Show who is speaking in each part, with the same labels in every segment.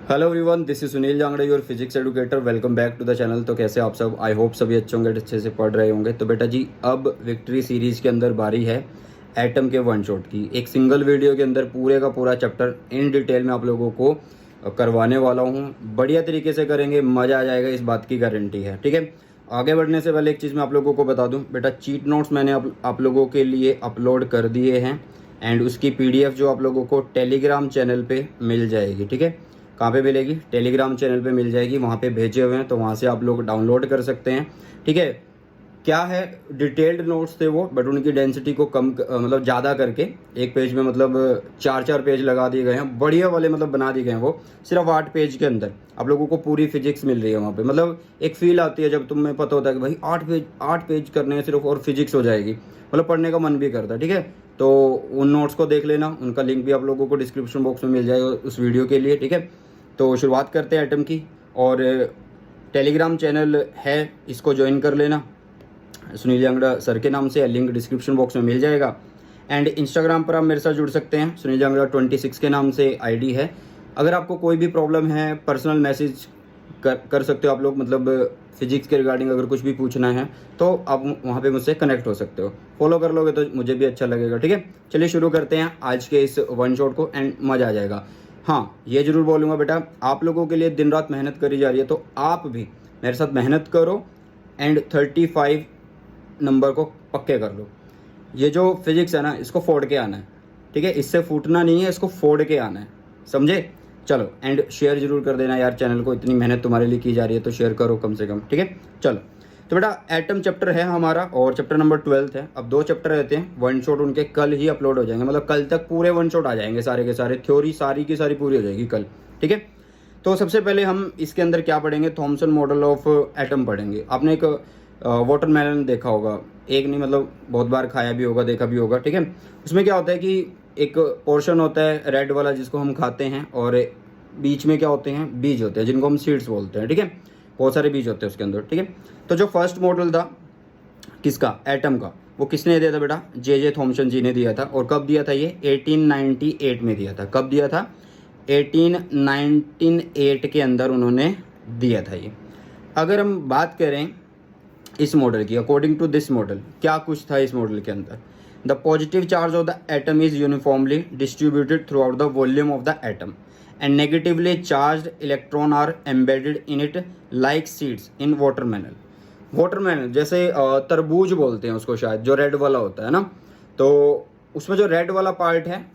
Speaker 1: Hello everyone, this is Sunil Jangra, your physics educator. Welcome back to the channel. तो कैसे आप सब? आई होप सभी अच्छे होंगे, अच्छे से पढ़ रहे होंगे। तो बेटा जी, अब विक्ट्री सीरीज के अंदर बारी है एटम के वन शॉट की। एक सिंगल वीडियो के अंदर पूरे का पूरा चैप्टर इन डिटेल में आप लोगों को करवाने वाला हूँ। बढ़िया तरीके से करेंगे, मज़ा आ जाएगा, इस बात की गारंटी है। ठीक है, आगे बढ़ने से पहले एक चीज़ मैं आप लोगों को बता दूं बेटा, चीट नोट्स मैंने आप लोगों के लिए अपलोड कर दिए हैं एंड उसकी पीडीएफ जो आप लोगों को टेलीग्राम चैनल पे मिल जाएगी। ठीक है, कहाँ पे मिलेगी? टेलीग्राम चैनल पे मिल जाएगी, वहाँ पे भेजे हुए हैं, तो वहाँ से आप लोग डाउनलोड कर सकते हैं। ठीक है, क्या है, डिटेल्ड नोट्स थे वो, बट उनकी डेंसिटी को कम मतलब ज़्यादा करके एक पेज में मतलब 4-4 पेज लगा दिए गए हैं, बढ़िया वाले मतलब बना दिए गए हैं। वो सिर्फ 8 पेज के अंदर आप लोगों को पूरी फिजिक्स मिल रही है वहाँ पे। मतलब एक फील आती है जब तुम्हें पता होता है कि भाई 8 पेज करने हैं सिर्फ और फिजिक्स हो जाएगी, मतलब पढ़ने का मन भी करता है। ठीक है, तो उन नोट्स को देख लेना, उनका लिंक भी आप लोगों को डिस्क्रिप्शन बॉक्स में मिल जाएगा उस वीडियो के लिए। ठीक है, तो शुरुआत करते हैं एटम की। और टेलीग्राम चैनल है, इसको ज्वाइन कर लेना, सुनील जांगड़ा सर के नाम से, लिंक डिस्क्रिप्शन बॉक्स में मिल जाएगा। एंड इंस्टाग्राम पर आप मेरे साथ जुड़ सकते हैं, सुनील जांगड़ा 26 के नाम से आईडी है। अगर आपको कोई भी प्रॉब्लम है, पर्सनल मैसेज कर सकते हो आप लोग, मतलब फिजिक्स के रिगार्डिंग अगर कुछ भी पूछना है तो आप वहाँ पे मुझसे कनेक्ट हो सकते हो। फॉलो कर लोगे तो मुझे भी अच्छा लगेगा। ठीक है, चलिए शुरू करते हैं आज के इस वन शॉट को एंड मज़ा आ जाएगा। हाँ, ये जरूर बोलूँगा बेटा, आप लोगों के लिए दिन रात मेहनत करी जा रही है, तो आप भी मेरे साथ मेहनत करो एंड 35 नंबर को पक्के कर लो। ये जो फिजिक्स है ना, इसको फोड़ के आना है। ठीक है, इससे फूटना नहीं है, इसको फोड़ के आना है, समझे? चलो, एंड शेयर जरूर कर देना यार चैनल को, इतनी मेहनत तुम्हारे लिए की जा रही है तो शेयर करो कम से कम। ठीक है, चलो। तो बेटा एटम चैप्टर है हमारा और चैप्टर नंबर 12 है। अब 2 चैप्टर रहते हैं, वन शॉट उनके कल ही अपलोड हो जाएंगे, मतलब कल तक पूरे वन शॉट आ जाएंगे, सारे के सारे थ्योरी सारी की सारी पूरी हो जाएगी कल। ठीक है, तो सबसे पहले हम इसके अंदर क्या पढ़ेंगे? थॉमसन मॉडल ऑफ एटम पढ़ेंगे। आपने एक वाटरमेलन देखा होगा, एक नहीं मतलब बहुत बार खाया भी होगा, देखा भी होगा। ठीक है, उसमें क्या होता है कि एक पोर्शन होता है रेड वाला जिसको हम खाते हैं, और बीच में क्या होते हैं? बीज होते हैं जिनको हम सीड्स बोलते हैं। ठीक है, बहुत सारे बीज होते हैं उसके अंदर। ठीक है, तो जो फर्स्ट मॉडल था किसका? एटम का, वो किसने दिया था बेटा? जे थॉमसन जी ने दिया था। और कब दिया था? ये 1898 में दिया था। कब दिया था? 1898 के अंदर उन्होंने दिया था ये। अगर हम बात करें इस मॉडल की, अकॉर्डिंग टू दिस मॉडल क्या कुछ था इस मॉडल के अंदर? The positive charge of the atom is uniformly distributed throughout the volume of the atom and negatively charge electron are embedded in it like seeds in watermelon. Watermelon जैसे तरबूज बोलते हैं उसको शायद, जो रेड वाला होता है ना, तो उसमें जो रेड वाला पार्ट है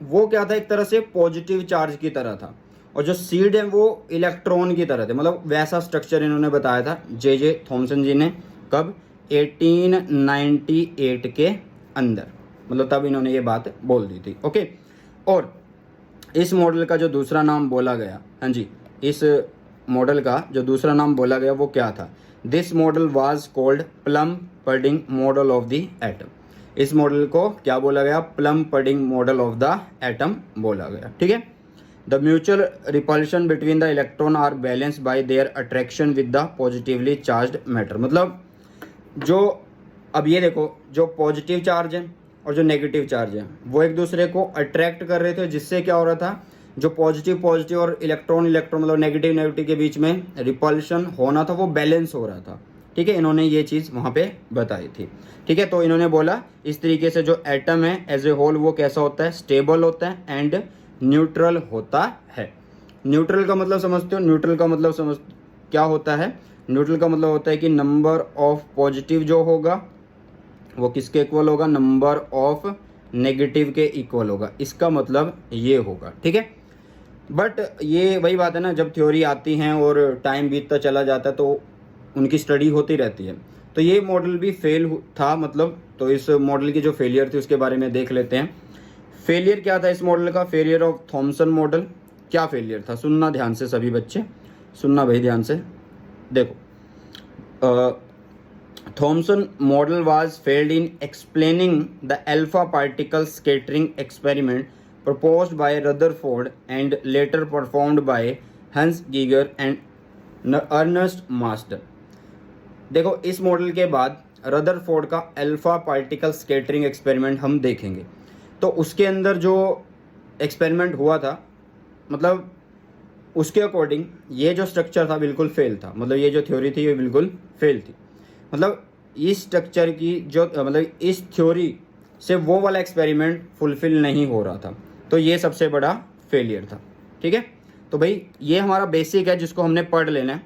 Speaker 1: वो क्या था? एक तरह से पॉजिटिव चार्ज की तरह था, और जो सीड है वो इलेक्ट्रॉन की तरह थे। मतलब वैसा स्ट्रक्चर इन्होंने बताया था जे थॉमसन जी ने। कब? 1898 के अंदर, मतलब तब इन्होंने ये बात बोल दी थी। ओके, और इस मॉडल का जो दूसरा नाम बोला गया, हाँ जी, इस मॉडल का जो दूसरा नाम बोला गया वो क्या था? This model was called plum pudding model of the atom. इस मॉडल को क्या बोला गया? Plum pudding model of the atom बोला गया। ठीक है, the mutual repulsion between the electron are balance by their attraction with the positively charged matter. मतलब जो, अब ये देखो, जो पॉजिटिव चार्ज है और जो नेगेटिव चार्ज है वो एक दूसरे को अट्रैक्ट कर रहे थे, जिससे क्या हो रहा था? जो पॉजिटिव पॉजिटिव और इलेक्ट्रॉन मतलब नेगेटिव नेगेटिव के बीच में रिपल्शन होना था वो बैलेंस हो रहा था। ठीक है, इन्होंने ये चीज़ वहाँ पे बताई थी। ठीक है, तो इन्होंने बोला इस तरीके से जो एटम है एज ए होल वो कैसा होता है? स्टेबल होता है एंड न्यूट्रल होता है। न्यूट्रल का मतलब समझते हो? न्यूट्रल का मतलब क्या होता है? न्यूट्रल का मतलब होता है कि नंबर ऑफ पॉजिटिव जो होगा वो किसके इक्वल होगा? नंबर ऑफ नेगेटिव के इक्वल होगा। इसका मतलब ये होगा। ठीक है, बट ये वही बात है ना, जब थ्योरी आती हैं और टाइम बीतता चला जाता है तो उनकी स्टडी होती रहती है। तो ये मॉडल भी फेल था, मतलब तो इस मॉडल की जो फेलियर थी उसके बारे में देख लेते हैं। फेलियर क्या था इस मॉडल का? Failure of Thompson model. क्या फेलियर था? सुनना ध्यान से सभी बच्चे, सुनना भाई ध्यान से। देखो, Thompson model was failed in explaining the alpha particle scattering experiment proposed by Rutherford and later performed by Hans Geiger and Ernest Master। देखो, इस मॉडल के बाद रदरफोर्ड का अल्फा पार्टिकल स्कैटरिंग एक्सपेरिमेंट हम देखेंगे। तो उसके अंदर जो एक्सपेरिमेंट हुआ था, मतलब उसके अकॉर्डिंग ये जो स्ट्रक्चर था बिल्कुल फेल था, मतलब ये जो थ्योरी थी ये बिल्कुल फेल थी। मतलब इस स्ट्रक्चर की जो मतलब इस थ्योरी से वो वाला एक्सपेरिमेंट फुलफिल नहीं हो रहा था, तो ये सबसे बड़ा फेलियर था। ठीक है, तो भाई ये हमारा बेसिक है जिसको हमने पढ़ लेना है।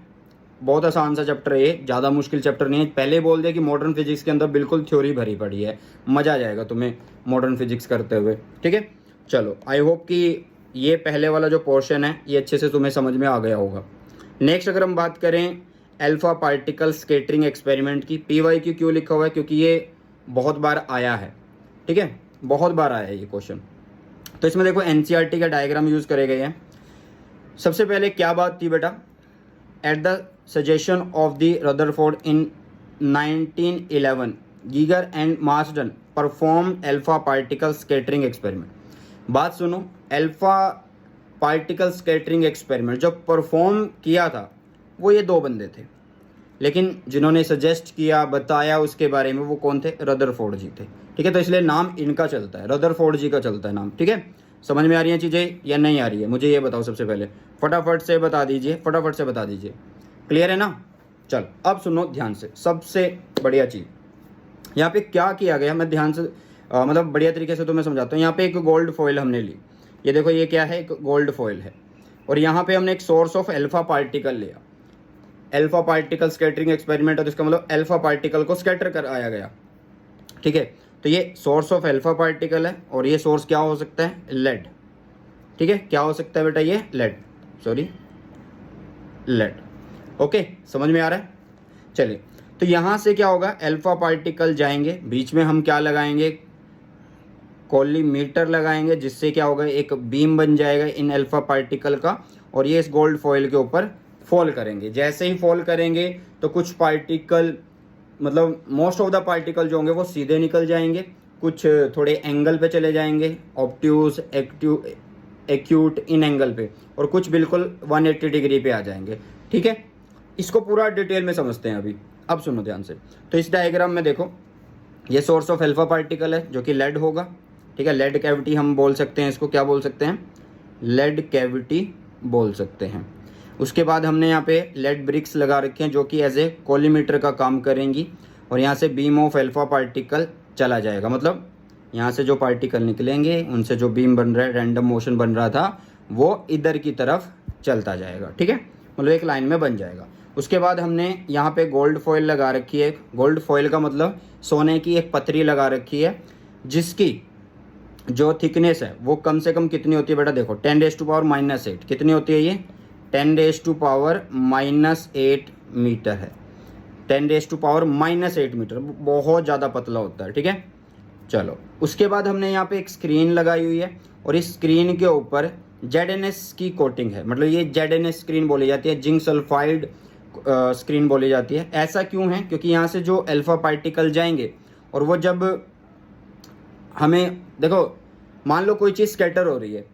Speaker 1: बहुत आसान सा चैप्टर है ये, ज़्यादा मुश्किल चैप्टर नहीं है। पहले बोल दिया कि मॉडर्न फिजिक्स के अंदर बिल्कुल थ्योरी भरी पड़ी है, मज़ा आ जाएगा तुम्हें मॉडर्न फिजिक्स करते हुए। ठीक है, चलो आई होप कि ये पहले वाला जो पोर्शन है ये अच्छे से तुम्हें समझ में आ गया होगा। नेक्स्ट अगर हम बात करें अल्फा पार्टिकल स्कैटरिंग एक्सपेरिमेंट की, PYQ क्यों लिखा हुआ है, क्योंकि ये बहुत बार आया है। ठीक है, बहुत बार आया है ये क्वेश्चन। तो इसमें देखो NCERT का डायग्राम यूज़ करे गए हैं। सबसे पहले क्या बात थी बेटा, at the suggestion of the Rutherford in 1911 Geiger and Marsden perform alpha particle scattering experiment. बात सुनो, अल्फा पार्टिकल स्कैटरिंग एक्सपेरिमेंट जो परफॉर्म किया था वो ये दो बंदे थे, लेकिन जिन्होंने सजेस्ट किया बताया उसके बारे में वो कौन थे, रदरफोर्ड जी थे। ठीक है, तो इसलिए नाम इनका चलता है, रदरफोर्ड जी का चलता है नाम। ठीक है, समझ में आ रही हैं चीज़ें या नहीं आ रही है, मुझे ये बताओ सबसे पहले, फटाफट से बता दीजिए, फटाफट से बता दीजिए। क्लियर है ना? चल अब सुनो ध्यान से, सबसे बढ़िया चीज़ यहाँ पे क्या किया गया, मैं ध्यान से मतलब बढ़िया तरीके से तुम्हें समझाता हूँ। यहाँ पे एक गोल्ड फॉइल हमने ली, ये देखो ये क्या है, एक गोल्ड फॉइल है, और यहाँ पे हमने एक सोर्स ऑफ अल्फा पार्टिकल लिया। अल्फा पार्टिकल स्कैटरिंग एक्सपेरिमेंट है, तो इसका मतलब अल्फा पार्टिकल को स्कैटर कराया गया। ठीक है, तो ये सोर्स ऑफ अल्फा पार्टिकल है, और ये सोर्स क्या हो सकता है, लेड। ठीक है, क्या हो सकता है बेटा, ये लेड, सॉरी लेड। ओके, समझ में आ रहा है? चलिए, तो यहाँ से क्या होगा, अल्फा पार्टिकल जाएंगे, बीच में हम क्या लगाएंगे, कॉलीमीटर लगाएंगे, जिससे क्या होगा, एक बीम बन जाएगा इन अल्फा पार्टिकल का, और ये इस गोल्ड फॉइल के ऊपर फॉल करेंगे। जैसे ही फॉल करेंगे तो कुछ पार्टिकल, मतलब मोस्ट ऑफ द पार्टिकल जो होंगे वो सीधे निकल जाएंगे, कुछ थोड़े एंगल पे चले जाएंगे, ऑब्ट्यूज, एक्यूट, इन एंगल पे, और कुछ बिल्कुल 180 डिग्री पे आ जाएंगे। ठीक है, इसको पूरा डिटेल में समझते हैं अभी। अब सुनो ध्यान से, तो इस डायग्राम में देखो, ये सोर्स ऑफ अल्फा पार्टिकल है जो कि लेड होगा। ठीक है, लेड कैविटी हम बोल सकते हैं, इसको क्या बोल सकते हैं, लेड कैविटी बोल सकते हैं। उसके बाद हमने यहाँ पे लेड ब्रिक्स लगा रखे हैं जो कि एज ए कॉलीमीटर का काम करेंगी, और यहाँ से बीम ऑफ अल्फा पार्टिकल चला जाएगा, मतलब यहाँ से जो पार्टिकल निकलेंगे उनसे जो बीम बन रहा है, रैंडम मोशन बन रहा था, वो इधर की तरफ चलता जाएगा। ठीक है, मतलब एक लाइन में बन जाएगा। उसके बाद हमने यहाँ पे गोल्ड फॉइल लगा रखी है। गोल्ड फॉइल का मतलब सोने की एक पतरी लगा रखी है, जिसकी जो थिकनेस है वो कम से कम कितनी होती है बेटा, देखो 10⁻⁻8 कितनी होती है, ये 10⁻⁻8 मीटर है। 10⁻⁻8 मीटर, बहुत ज़्यादा पतला होता है। ठीक है, चलो उसके बाद हमने यहाँ पे एक स्क्रीन लगाई हुई है, और इस स्क्रीन के ऊपर ZNS की कोटिंग है, मतलब ये ZNS स्क्रीन बोली जाती है, जिंक सल्फाइड स्क्रीन बोली जाती है। ऐसा क्यों है, क्योंकि यहाँ से जो अल्फा पार्टिकल जाएंगे, और वो जब हमें देखो, मान लो कोई चीज़ स्कैटर हो रही है,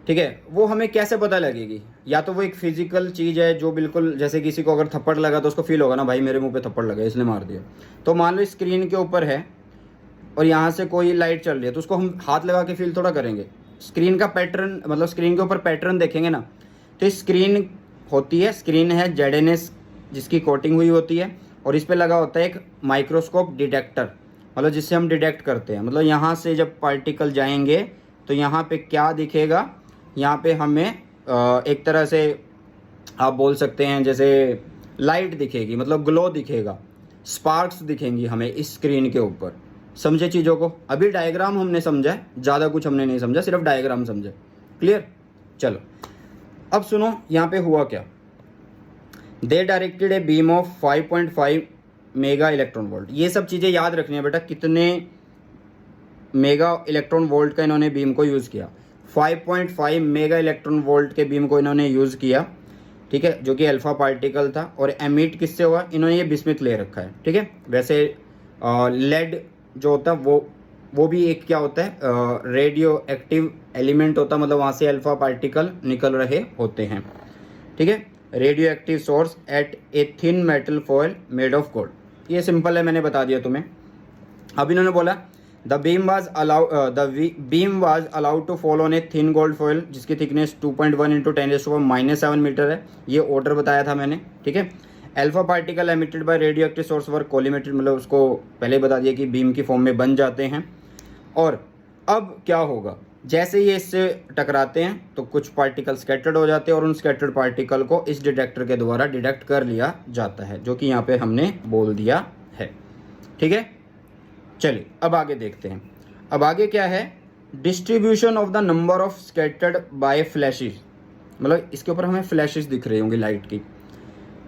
Speaker 1: ठीक है, वो हमें कैसे पता लगेगी, या तो वो एक फिजिकल चीज़ है जो बिल्कुल, जैसे किसी को अगर थप्पड़ लगा तो उसको फील होगा ना, भाई मेरे मुंह पे थप्पड़ लगा इसने मार दिया। तो मान लो स्क्रीन के ऊपर है और यहाँ से कोई लाइट चल रही है, तो उसको हम हाथ लगा के फील थोड़ा करेंगे, स्क्रीन का पैटर्न, मतलब स्क्रीन के ऊपर पैटर्न देखेंगे ना। तो स्क्रीन होती है, स्क्रीन है ZNS जिसकी कोटिंग हुई होती है, और इस पर लगा होता है एक माइक्रोस्कोप डिटेक्टर, मतलब जिससे हम डिटेक्ट करते हैं। मतलब यहाँ से जब पार्टिकल जाएंगे तो यहाँ पे क्या दिखेगा, यहाँ पे हमें एक तरह से आप बोल सकते हैं जैसे लाइट दिखेगी, मतलब ग्लो दिखेगा, स्पार्क्स दिखेंगी हमें इस स्क्रीन के ऊपर। समझे चीज़ों को? अभी डायग्राम हमने समझा है, ज़्यादा कुछ हमने नहीं समझा, सिर्फ डायग्राम समझे। क्लियर? चलो अब सुनो यहाँ पे हुआ क्या। They directed a beam of 5.5 mega electron volt. ये सब चीज़ें याद रखनी है बेटा, कितने मेगा इलेक्ट्रॉन वोल्ट का इन्होंने बीम को यूज़ किया। 5.5 मेगा इलेक्ट्रॉन वोल्ट के बीम को इन्होंने यूज़ किया, ठीक है, जो कि अल्फा पार्टिकल था। और एमिट किससे हुआ, इन्होंने ये बिस्मिथ ले रखा है, ठीक है। वैसे लेड जो होता है वो भी एक क्या होता है, रेडियो एक्टिव एलिमेंट होता है, मतलब वहाँ से अल्फा पार्टिकल निकल रहे होते हैं, ठीक है। Radioactive source at a thin metal foil made of gold. ये सिंपल है, मैंने बता दिया तुम्हें। अब इन्होंने बोला the beam was allowed to fall on a thin gold foil जिसकी थिकनेस 2.1 इंटू 10⁻⁷ मीटर है। ये ऑर्डर बताया था मैंने, ठीक है। Alpha particle emitted by radioactive source were collimated, मतलब उसको पहले बता दिया कि बीम की फॉर्म में बन जाते हैं। और अब क्या होगा, जैसे ये इससे टकराते हैं तो कुछ पार्टिकल स्कैटर्ड हो जाते हैं और उन स्कैटर्ड पार्टिकल को इस डिटेक्टर के द्वारा डिटेक्ट कर लिया जाता है, जो कि यहाँ पे हमने बोल दिया है, ठीक है। चलिए अब आगे देखते हैं। अब आगे क्या है, distribution of the number of scattered by flashes, मतलब इसके ऊपर हमें फ्लैशेस दिख रही होंगी, लाइट की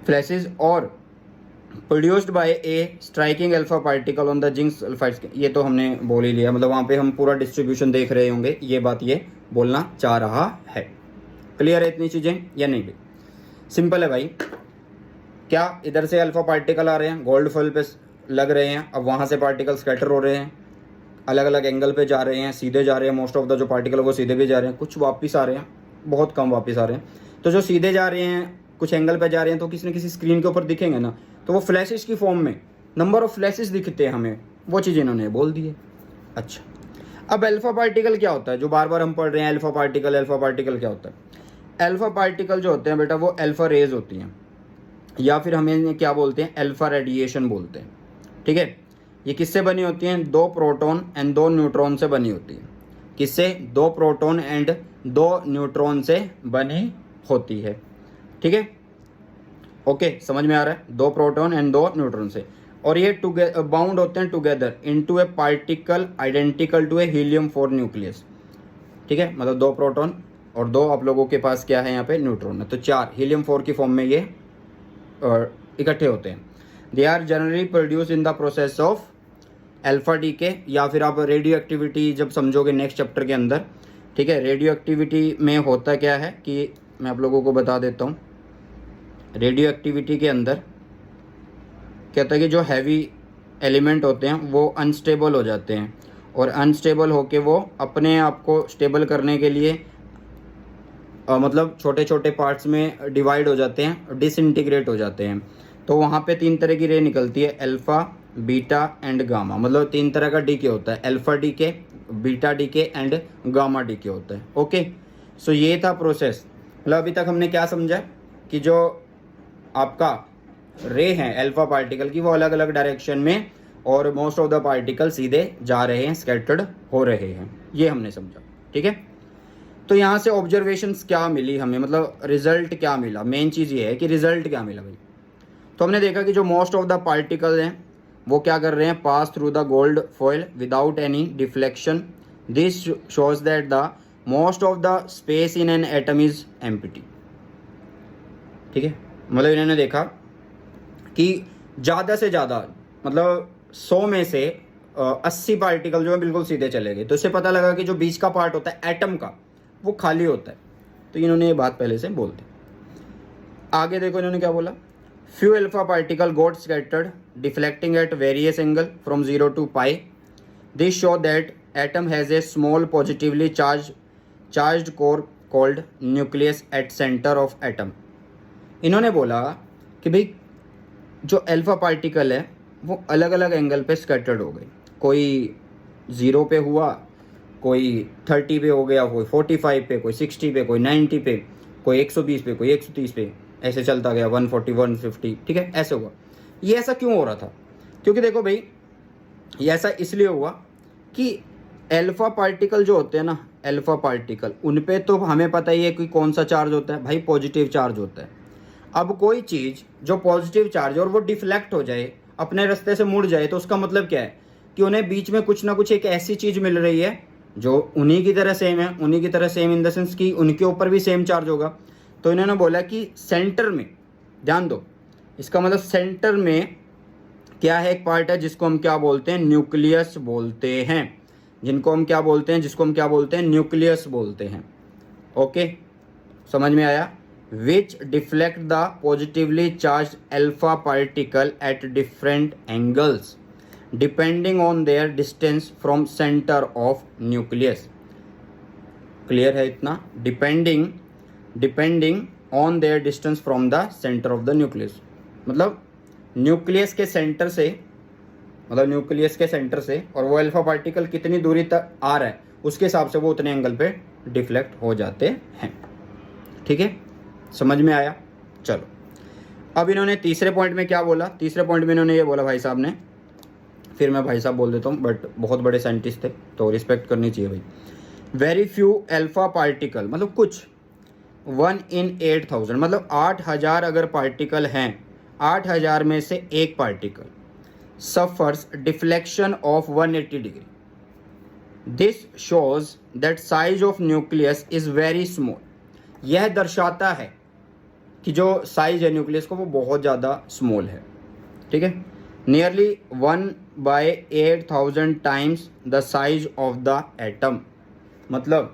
Speaker 1: फ्लैशेस, और produced by A striking alpha particle on the zinc sulphides, ये तो हमने बोल ही लिया, मतलब वहाँ पे हम पूरा डिस्ट्रीब्यूशन देख रहे होंगे, ये बात ये बोलना चाह रहा है। क्लियर है इतनी चीज़ें या नहीं भाई? सिंपल है भाई। क्या इधर से अल्फा पार्टिकल आ रहे हैं, गोल्ड फॉइल पे लग रहे हैं, अब वहाँ से पार्टिकल स्कैटर हो रहे हैं, अलग अलग एंगल पे जा रहे हैं, सीधे जा रहे हैं, मोस्ट ऑफ द जो पार्टिकल वो सीधे भी जा रहे हैं, कुछ वापस आ रहे हैं, बहुत कम वापस आ रहे हैं। तो जो सीधे जा रहे हैं, कुछ एंगल पे जा रहे हैं, तो किसी न किसी स्क्रीन के ऊपर दिखेंगे ना, तो वो फ्लैशेस की फॉर्म में नंबर ऑफ फ्लैशेस दिखते हैं हमें, वो चीज़ इन्होंने बोल दी है। अच्छा, अब अल्फा पार्टिकल क्या होता है, जो बार बार हम पढ़ रहे हैं, अल्फा पार्टिकल क्या होता है? अल्फा पार्टिकल जो होते हैं बेटा, वो अल्फा रेज होती हैं, या फिर हमें क्या बोलते हैं, अल्फा रेडिएशन बोलते हैं, ठीक है। ये किससे बनी होती हैं? 2 प्रोटॉन एंड 2 न्यूट्रॉन से बनी होती है। किससे? 2 प्रोटॉन एंड 2 न्यूट्रॉन से बनी होती है, ठीक है। ओके, समझ में आ रहा है? 2 प्रोटॉन एंड 2 न्यूट्रॉन से, और ये बाउंड होते हैं together into a particle identical to a helium 4 nucleus, ठीक है। मतलब 2 प्रोटॉन और 2 आप लोगों के पास क्या है यहाँ पे, न्यूट्रॉन है, तो 4 हीलियम 4 की फॉर्म में ये इकट्ठे होते हैं। They are generally produce in the process of alpha decay, या फिर आप रेडियो एक्टिविटी जब समझोगे नेक्स्ट चैप्टर के अंदर, ठीक है। रेडियो एक्टिविटी में होता क्या है कि मैं आप लोगों को बता देता हूँ। रेडियो एक्टिविटी के अंदर कहता है कि जो हैवी एलिमेंट होते हैं वो अनस्टेबल हो जाते हैं, और अनस्टेबल होके वो अपने आप को स्टेबल करने के लिए मतलब छोटे छोटे पार्ट्स में डिवाइड हो जाते हैं, डिसइंटीग्रेट हो जाते हैं। तो वहाँ पे 3 तरह की रे निकलती है, अल्फ़ा, बीटा एंड गामा, मतलब 3 तरह का डीके होता है, alpha decay, beta decay and gamma decay होता है। ओके, सो ये था प्रोसेस। मतलब अभी तक हमने क्या समझा कि जो आपका रे हैं अल्फ़ा पार्टिकल की, वो अलग अलग डायरेक्शन में, और मोस्ट ऑफ द पार्टिकल सीधे जा रहे हैं, स्कैटर्ड हो रहे हैं, ये हमने समझा, ठीक है। तो यहाँ से ऑब्जर्वेशंस क्या मिली हमें, मतलब रिजल्ट क्या मिला, मेन चीज़ ये है कि रिजल्ट क्या मिला भाई। तो हमने देखा कि जो मोस्ट ऑफ द पार्टिकल हैं वो क्या कर रहे हैं, पास through the gold foil without any deflection. This shows that the most of the space in an atom is empty, ठीक है। मतलब इन्होंने देखा कि ज़्यादा से ज़्यादा, मतलब 100 में से 80 पार्टिकल जो है बिल्कुल सीधे चले गए। तो इससे पता लगा कि जो बीच का पार्ट होता है एटम का, वो खाली होता है। तो इन्होंने ये बात पहले से बोल दी। आगे देखो इन्होंने क्या बोला, few alpha particle got scattered deflecting at various angle from 0 to pi. This show that atom has a small positively charged core called nucleus at center of atom. इन्होंने बोला कि भाई जो अल्फा पार्टिकल है वो अलग अलग एंगल पे स्कैटर्ड हो गए, कोई 0 पे हुआ, कोई 30 पे हो गया, कोई 45 पे, कोई 60 पे, कोई 90 पे, कोई 120 पे, कोई 130 पे, ऐसे चलता गया 140 150, ठीक है। ऐसे हुआ। ये ऐसा क्यों हो रहा था? क्योंकि देखो भाई, ये ऐसा इसलिए हुआ कि अल्फा पार्टिकल जो होते हैं ना, अल्फा पार्टिकल, उन पे तो हमें पता ही है कि कौन सा चार्ज होता है भाई, पॉजिटिव चार्ज होता है। अब कोई चीज़ जो पॉजिटिव चार्ज और वो डिफ्लेक्ट हो जाए, अपने रास्ते से मुड़ जाए, तो उसका मतलब क्या है कि उन्हें बीच में कुछ ना कुछ एक ऐसी चीज़ मिल रही है जो उन्हीं की तरह सेम है, उन्हीं की तरह सेम इन द सेंस कि उनके ऊपर भी सेम चार्ज होगा। तो इन्होंने बोला कि सेंटर में, ध्यान दो, इसका मतलब सेंटर में क्या है, एक पार्ट है जिसको हम क्या बोलते हैं, न्यूक्लियस बोलते हैं, जिसको हम क्या बोलते हैं, न्यूक्लियस बोलते हैं। ओके, समझ में आया? Which deflect the positively charge alpha particle at different angles depending on their distance from centre of nucleus. Clear है इतना? Depending on their distance from the centre of the nucleus, मतलब nucleus के centre से मतलब nucleus के centre से, और वो अल्फा पार्टिकल कितनी दूरी तक आ रहा है उसके हिसाब से वो उतने एंगल पे डिफ्लेक्ट हो जाते हैं। ठीक है, समझ में आया। चलो अब इन्होंने तीसरे पॉइंट में क्या बोला, तीसरे पॉइंट में इन्होंने ये बोला भाई साहब ने, फिर मैं भाई साहब बोल देता हूँ, बट बहुत बड़े साइंटिस्ट थे तो रिस्पेक्ट करनी चाहिए भाई। वेरी फ्यू अल्फा पार्टिकल, मतलब कुछ 1 in 8000, मतलब 8000 अगर पार्टिकल हैं, 8000 में से एक particle suffers deflection of 180 degree. This shows that size of nucleus is very small. यह दर्शाता है कि जो साइज है न्यूक्लियस को वो बहुत ज़्यादा स्मॉल है। ठीक है, nearly 1/8000 times the size of the atom. मतलब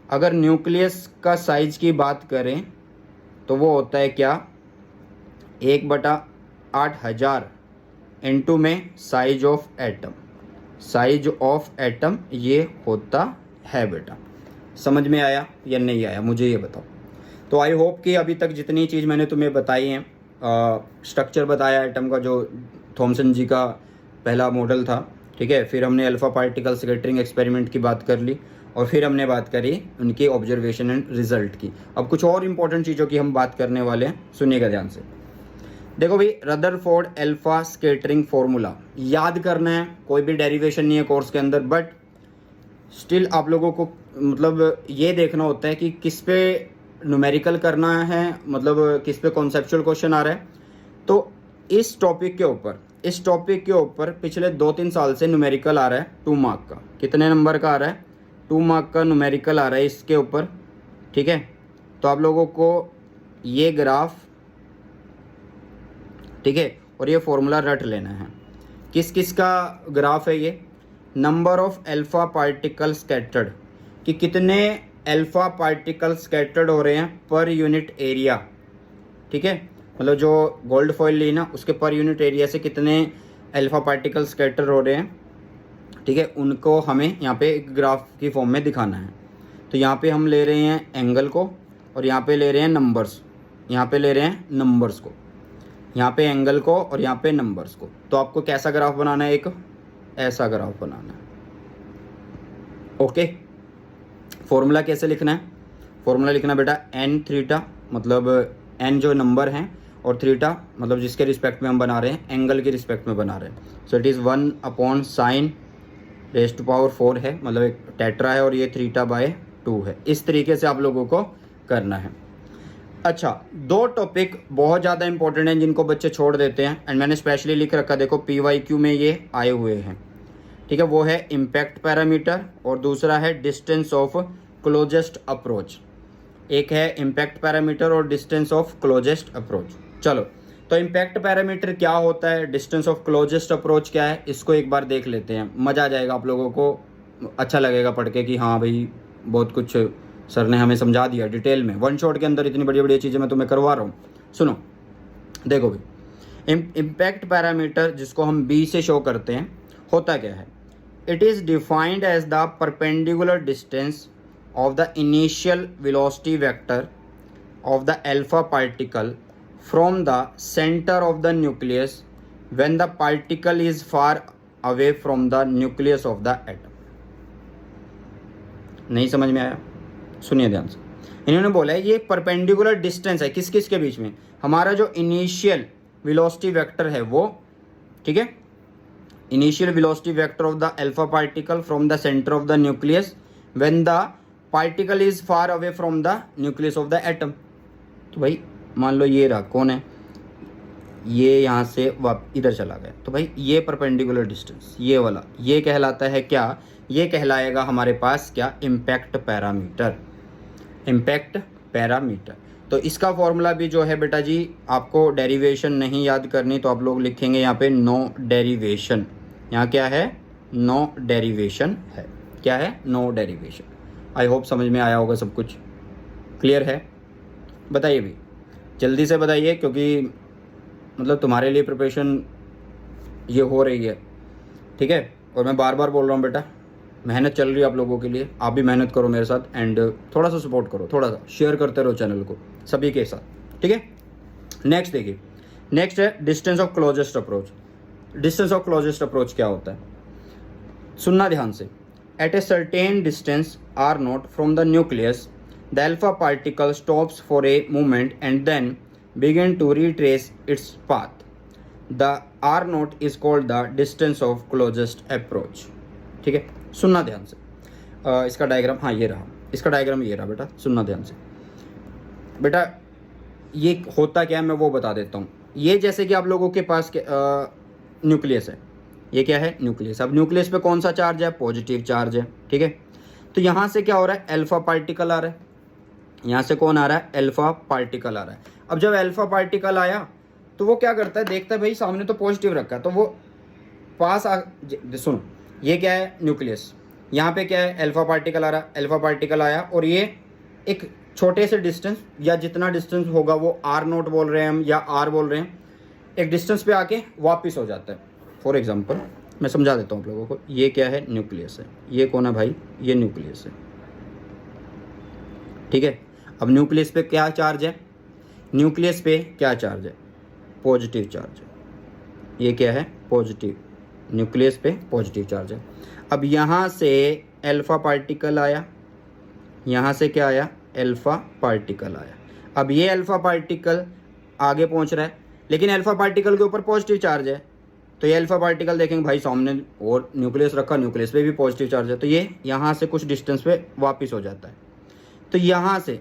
Speaker 1: अगर न्यूक्लियस का साइज की बात करें तो वो होता है क्या, 1/8000 इंटू में size of atom. Size of atom ये होता है बेटा। समझ में आया या नहीं आया, मुझे ये बताओ। तो आई होप कि अभी तक जितनी चीज़ मैंने तुम्हें बताई हैं, स्ट्रक्चर बताया एटम का जो थॉमसन जी का पहला मॉडल था, ठीक है, फिर हमने अल्फा पार्टिकल स्कैटरिंग एक्सपेरिमेंट की बात कर ली, और फिर हमने बात करी उनकी ऑब्जर्वेशन एंड रिजल्ट की। अब कुछ और इंपॉर्टेंट चीज़ों की हम बात करने वाले हैं, सुनिएगा ध्यान से। देखो भाई, रदरफोर्ड अल्फा स्कैटरिंग फॉर्मूला याद करना है, कोई भी डेरिवेशन नहीं है कोर्स के अंदर, बट स्टिल आप लोगों को मतलब ये देखना होता है कि किस पे न्यूमेरिकल करना है, मतलब किस पे कॉन्सेप्चुअल क्वेश्चन आ रहा है। तो इस टॉपिक के ऊपर पिछले 2-3 साल से न्यूमेरिकल आ रहा है 2 मार्क का। कितने नंबर का आ रहा है? 2 मार्क का न्यूमेरिकल आ रहा है इसके ऊपर। ठीक है, तो आप लोगों को ये ग्राफ, ठीक है, और ये फॉर्मूला रट लेना है। किस किस का ग्राफ है ये? Number of alpha particle scattered, कि कितने अल्फा पार्टिकल स्कैटर्ड हो रहे हैं पर यूनिट एरिया। ठीक है, मतलब जो गोल्ड फॉइल ली ना उसके पर यूनिट एरिया से कितने अल्फा पार्टिकल स्कैटर हो रहे हैं। ठीक है, उनको हमें यहाँ पे एक ग्राफ की फॉर्म में दिखाना है। तो यहाँ पे हम ले रहे हैं एंगल को, और यहाँ पे ले रहे हैं नंबर्स, यहाँ पे ले रहे हैं नंबर्स को, यहाँ पे एंगल को और यहाँ पे नंबर्स को। तो आपको कैसा ग्राफ बनाना है? एक ऐसा ग्राफ बनाना है। ओके, फॉर्मूला कैसे लिखना है? फॉर्मूला लिखना बेटा n थीटा, मतलब n जो नंबर हैं, और थीटा मतलब जिसके रिस्पेक्ट में हम बना रहे हैं, एंगल के रिस्पेक्ट में बना रहे हैं। So it is 1/sin raise to power 4 है, मतलब एक टेट्रा है, और ये θ/2 है। इस तरीके से आप लोगों को करना है। अच्छा, 2 टॉपिक बहुत ज़्यादा इंपॉर्टेंट हैं जिनको बच्चे छोड़ देते हैं, एंड मैंने स्पेशली लिख रखा, देखो PYQ में ये आए हुए हैं। ठीक है, वो है इम्पैक्ट पैरामीटर और दूसरा है डिस्टेंस ऑफ क्लोजेस्ट अप्रोच। एक है इम्पैक्ट पैरामीटर और डिस्टेंस ऑफ क्लोजेस्ट अप्रोच। चलो, तो इम्पैक्ट पैरामीटर क्या होता है, डिस्टेंस ऑफ क्लोजेस्ट अप्रोच क्या है, इसको एक बार देख लेते हैं। मज़ा आ जाएगा, आप लोगों को अच्छा लगेगा पढ़ के कि हाँ भाई बहुत कुछ सर ने हमें समझा दिया डिटेल में। 1 शॉट के अंदर इतनी बड़ी बड़ी चीज़ें मैं तुम्हें करवा रहा हूँ। सुनो, देखो भाई, इम्पैक्ट पैरामीटर जिसको हम B से शो करते हैं, होता क्या है? It is defined as the perpendicular distance of the initial velocity vector of the alpha particle from the center of the nucleus when the particle is far away from the nucleus of the atom। नहीं समझ में आया? सुनिए ध्यान से। इन्होंने बोला है ये परपेंडिकुलर डिस्टेंस है किस किस के बीच में? हमारा जो इनिशियल वेलोसिटी वेक्टर है वो, ठीक है, initial velocity vector of the alpha particle from the centre of the nucleus when the particle is far away from the nucleus of the atom. तो भाई मान लो ये रहा, कौन है ये, यहाँ से इधर चला गया, तो भाई ये परपेंडिकुलर डिस्टेंस ये वाला, ये कहलाता है क्या? ये कहलाएगा हमारे पास क्या? Impact parameter. Impact parameter. तो इसका फॉर्मूला भी जो है बेटा जी, आपको डेरिवेशन नहीं याद करनी, तो आप लोग लिखेंगे यहाँ पे नो डेरिवेशन। यहाँ क्या है? नो डेरिवेशन है। क्या है? No derivation. आई होप समझ में आया होगा, सब कुछ क्लियर है। बताइए भी, जल्दी से बताइए, क्योंकि मतलब तुम्हारे लिए प्रिपरेशन ये हो रही है, ठीक है। और मैं बार बार बोल रहा हूँ बेटा, मेहनत चल रही है आप लोगों के लिए, आप भी मेहनत करो मेरे साथ, एंड थोड़ा सा सपोर्ट करो, थोड़ा सा शेयर करते रहो चैनल को सभी के साथ, ठीक है। नेक्स्ट देखिए, नेक्स्ट है distance of closest approach. Distance of closest approach क्या होता है, सुनना ध्यान से। At a certain distance r naught from the nucleus the alpha particle stops for a moment and then begin to retrace its path. The r naught is called the distance of closest approach. ठीक है, सुनना ध्यान से। इसका diagram, हाँ ये रहा, इसका डायग्राम ये रहा बेटा, सुनना ध्यान से। बेटा ये होता क्या है मैं वो बता देता हूँ। ये जैसे कि आप लोगों के पास न्यूक्लियस है, ये क्या है, न्यूक्लियस। अब न्यूक्लियस पे कौन सा चार्ज है, पॉजिटिव चार्ज है। ठीक है, तो यहाँ से क्या हो रहा है, अल्फा पार्टिकल आ रहा है, यहाँ से कौन आ रहा है, अल्फा पार्टिकल आ रहा है। अब जब अल्फा पार्टिकल आया तो वो क्या करता है, देखता है भाई सामने तो पॉजिटिव रखा है, तो वो पास सुनो, ये क्या है, न्यूक्लियस, यहाँ पे क्या है, अल्फा पार्टिकल आ रहा है, अल्फा पार्टिकल आया और ये एक छोटे से डिस्टेंस या जितना डिस्टेंस होगा वो आर नोट बोल रहे हैं हम या आर बोल रहे हैं, एक डिस्टेंस पे आके वापस हो जाता है। फॉर एग्जांपल मैं समझा देता हूँ आप लोगों को, ये क्या है, न्यूक्लियस है, ये कौन है भाई, ये न्यूक्लियस है। ठीक है, अब न्यूक्लियस पे क्या चार्ज है, न्यूक्लियस पे क्या चार्ज है, पॉजिटिव चार्ज है। ये क्या है, पॉजिटिव, न्यूक्लियस पे पॉजिटिव चार्ज है। अब यहाँ से अल्फा पार्टिकल आया, यहाँ से क्या आया, अल्फा पार्टिकल आया। अब ये अल्फा पार्टिकल आगे पहुँच रहा है, लेकिन अल्फा पार्टिकल के ऊपर पॉजिटिव चार्ज है, तो ये अल्फा पार्टिकल देखेंगे भाई सामने और न्यूक्लियस रखा, न्यूक्लियस पे भी पॉजिटिव चार्ज है, तो ये यहाँ से कुछ डिस्टेंस पे वापस हो जाता है। तो यहाँ से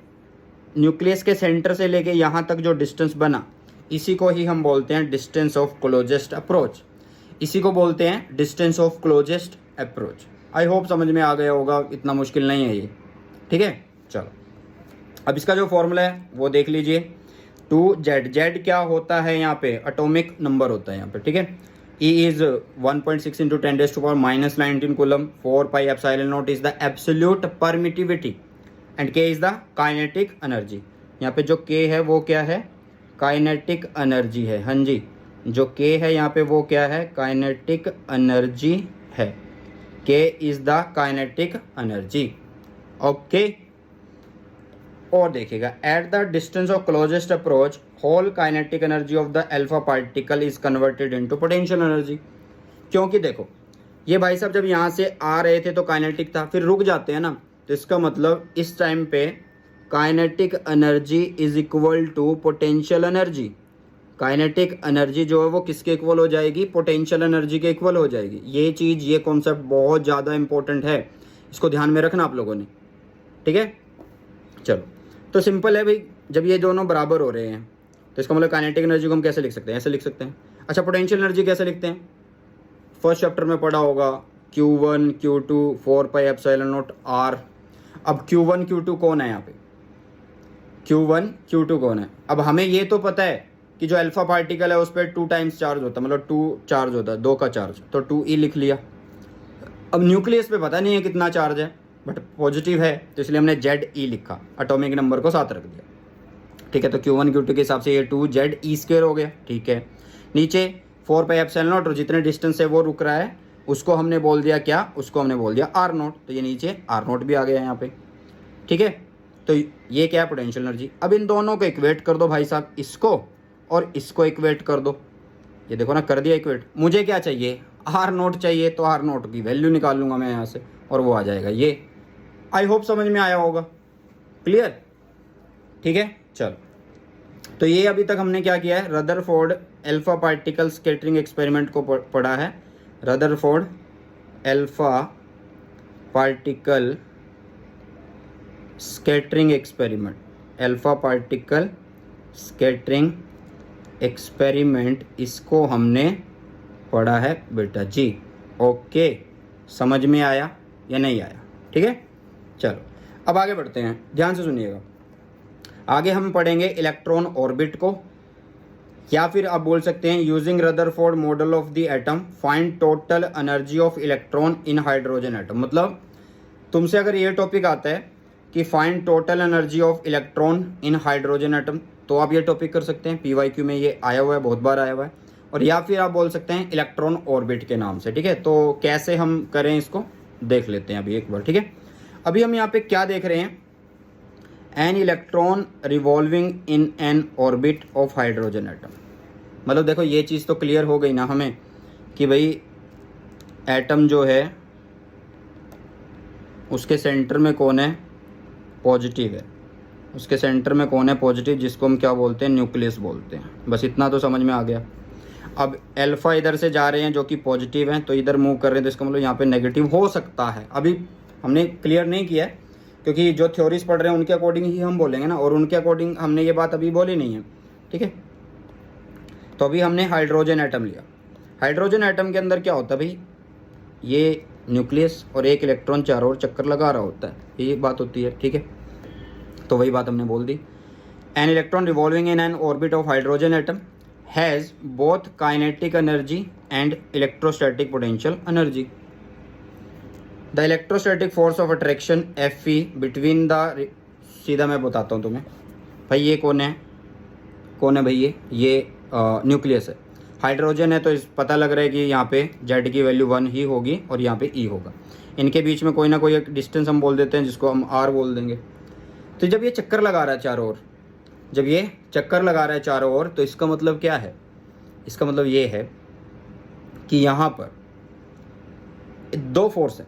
Speaker 1: न्यूक्लियस के सेंटर से लेके यहाँ तक जो डिस्टेंस बना, इसी को ही हम बोलते हैं डिस्टेंस ऑफ क्लोजेस्ट अप्रोच, इसी को बोलते हैं distance of closest approach. I hope समझ में आ गया होगा, इतना मुश्किल नहीं है ये। ठीक है, चलो अब इसका जो फॉर्मूला है वो देख लीजिए, 2z, z क्या होता है यहाँ पे, एटॉमिक नंबर होता है यहाँ पे। ठीक है, E is 1.6 into 10 raised to power minus 19 coulomb, 4 pi epsilon naught is the absolute permittivity and K is the kinetic energy। यहाँ पे जो K है वो क्या है, काइनेटिक एनर्जी है। हाँ जी, जो K है यहाँ पे वो क्या है, काइनेटिक एनर्जी है। K is the kinetic energy. Okay, और देखिएगा, at the distance of closest approach whole kinetic energy of the alpha particle is converted into potential energy. क्योंकि देखो ये भाई साहब जब यहाँ से आ रहे थे तो काइनेटिक था, फिर रुक जाते हैं ना, तो इसका मतलब इस टाइम पे kinetic energy is equal to potential energy. Kinetic energy जो है वो किसके इक्वल हो जाएगी, पोटेंशियल एनर्जी के इक्वल हो जाएगी। ये चीज़, ये कॉन्सेप्ट बहुत ज़्यादा इंपॉर्टेंट है, इसको ध्यान में रखना आप लोगों ने। ठीक है, चलो तो सिंपल है भाई, जब ये दोनों बराबर हो रहे हैं तो इसका मतलब काइनेटिक एनर्जी को हम कैसे लिख सकते हैं, ऐसे लिख सकते हैं। अच्छा, पोटेंशियल एनर्जी कैसे लिखते हैं, फर्स्ट चैप्टर में पढ़ा होगा, Q1 Q2 4 pi epsilon not R। अब Q1 Q2 कौन है यहाँ पे, Q1 Q2 कौन है। अब हमें ये तो पता है कि जो अल्फा पार्टिकल है उस पर 2 टाइम्स चार्ज होता है, मतलब 2 चार्ज होता है, 2 का चार्ज, तो 2E लिख लिया। अब न्यूक्लियस पे पता नहीं है कितना चार्ज है, बट पॉजिटिव है तो इसलिए हमने ZE लिखा, एटॉमिक नंबर को साथ रख दिया। ठीक है, तो Q1 Q2 के हिसाब से ये 2ZE² हो गया। ठीक है, नीचे 4 पाई एप्सिलॉन नॉट और जितने डिस्टेंस से वो रुक रहा है उसको हमने बोल दिया क्या, उसको हमने बोल दिया R नॉट, तो ये नीचे R नॉट भी आ गया यहाँ पे। ठीक है, तो ये क्या है, पोटेंशियल एनर्जी। अब इन दोनों को इक्वेट कर दो भाई साहब, इसको और इसको इक्वेट कर दो। ये देखो ना, कर दिया इक्वेट। मुझे क्या चाहिए, R नॉट चाहिए, तो R नॉट की वैल्यू निकाल लूँगा मैं यहाँ से और वो आ जाएगा ये। आई होप समझ में आया होगा, क्लियर। ठीक है, चलो तो ये अभी तक हमने क्या किया है, Rutherford alpha particle scattering experiment को पढ़ा है। Rutherford alpha particle scattering experiment, alpha particle scattering experiment, इसको हमने पढ़ा है बेटा जी। ओके, समझ में आया या नहीं आया। ठीक है, चलो अब आगे बढ़ते हैं, ध्यान से सुनिएगा। आगे हम पढ़ेंगे इलेक्ट्रॉन ऑर्बिट को, या फिर आप बोल सकते हैं using Rutherford model of the atom find total energy of electron in hydrogen atom. मतलब तुमसे अगर ये टॉपिक आता है कि find total energy of electron in hydrogen atom, तो आप ये टॉपिक कर सकते हैं, PYQ में ये आया हुआ है, बहुत बार आया हुआ है। और या फिर आप बोल सकते हैं इलेक्ट्रॉन ऑर्बिट के नाम से। ठीक है, तो कैसे हम करें इसको देख लेते हैं अभी एक बार। ठीक है, अभी हम यहाँ पे क्या देख रहे हैं, N electron revolving in an orbit of hydrogen atom. मतलब देखो ये चीज़ तो क्लियर हो गई ना हमें कि भाई एटम जो है उसके सेंटर में कौन है, पॉजिटिव है, उसके सेंटर में कौन है, पॉजिटिव, जिसको हम क्या बोलते हैं, न्यूक्लियस बोलते हैं। बस इतना तो समझ में आ गया। अब अल्फा इधर से जा रहे हैं जो कि पॉजिटिव हैं, तो इधर मूव कर रहे हैं, तो इसका मतलब यहाँ पे नेगेटिव हो सकता है। अभी हमने क्लियर नहीं किया है क्योंकि जो थ्योरीज पढ़ रहे हैं उनके अकॉर्डिंग ही हम बोलेंगे ना, और उनके अकॉर्डिंग हमने ये बात अभी बोली नहीं है, ठीक है। तो अभी हमने हाइड्रोजन एटम लिया। हाइड्रोजन एटम के अंदर क्या होता है भाई, ये न्यूक्लियस और एक इलेक्ट्रॉन चारों ओर चक्कर लगा रहा होता है, ये बात होती है, ठीक है। तो वही बात हमने बोल दी। An electron revolving in an orbit of hydrogen atom has both kinetic energy and electrostatic potential energy. The electrostatic force of attraction F E between the, सीधा मैं बताता हूँ तुम्हें भाई, ये कौन है, कौन है भाई, ये न्यूक्लियस है। हाइड्रोजन है तो इस पता लग रहा है कि यहाँ पे जेड की वैल्यू 1 ही होगी और यहाँ पे ई होगा। इनके बीच में कोई ना कोई एक डिस्टेंस हम बोल देते हैं जिसको हम आर बोल देंगे। तो जब ये चक्कर लगा रहा है चारों ओर, जब ये चक्कर लगा रहा है चारों ओर, तो इसका मतलब क्या है, इसका मतलब ये है कि यहाँ पर दो फोर्स है,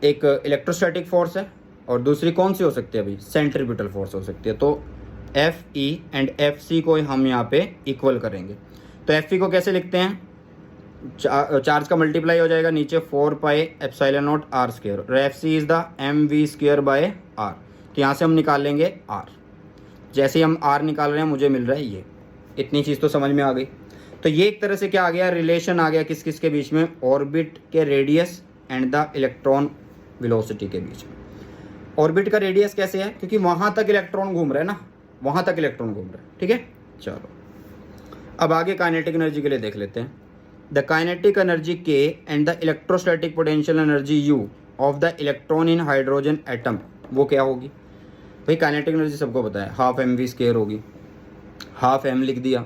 Speaker 1: एक इलेक्ट्रोस्टैटिक फोर्स है और दूसरी कौन सी हो सकती है भाई, सेंट्रीपिटल फोर्स हो सकती है। तो F E and F C को हम यहाँ पे इक्वल करेंगे। तो एफ ई को कैसे लिखते हैं, चार्ज का मल्टीप्लाई हो जाएगा नीचे 4 pi epsilon naught r square, और F C is the m v square by r. तो यहाँ से हम निकाल लेंगे आर। जैसे ही हम आर निकाल रहे हैं मुझे मिल रहा है ये, इतनी चीज़ तो समझ में आ गई। तो ये एक तरह से क्या आ गया, रिलेशन आ गया किस किस के बीच में, ऑर्बिट के radius and the electron velocity के बीच में। ऑर्बिट का रेडियस कैसे है, क्योंकि वहाँ तक इलेक्ट्रॉन घूम रहे हैं ना, वहाँ तक इलेक्ट्रॉन घूम रहे हैं, ठीक है। चलो अब आगे काइनेटिक एनर्जी के लिए देख लेते हैं। द काइनेटिक एनर्जी के and the electrostatic potential energy you of the electron in hydrogen atom, वो क्या होगी भाई, काइनेटिक एनर्जी सबको पता है, हाफ एम वी स्क्वायर होगी। हाफ एम लिख दिया,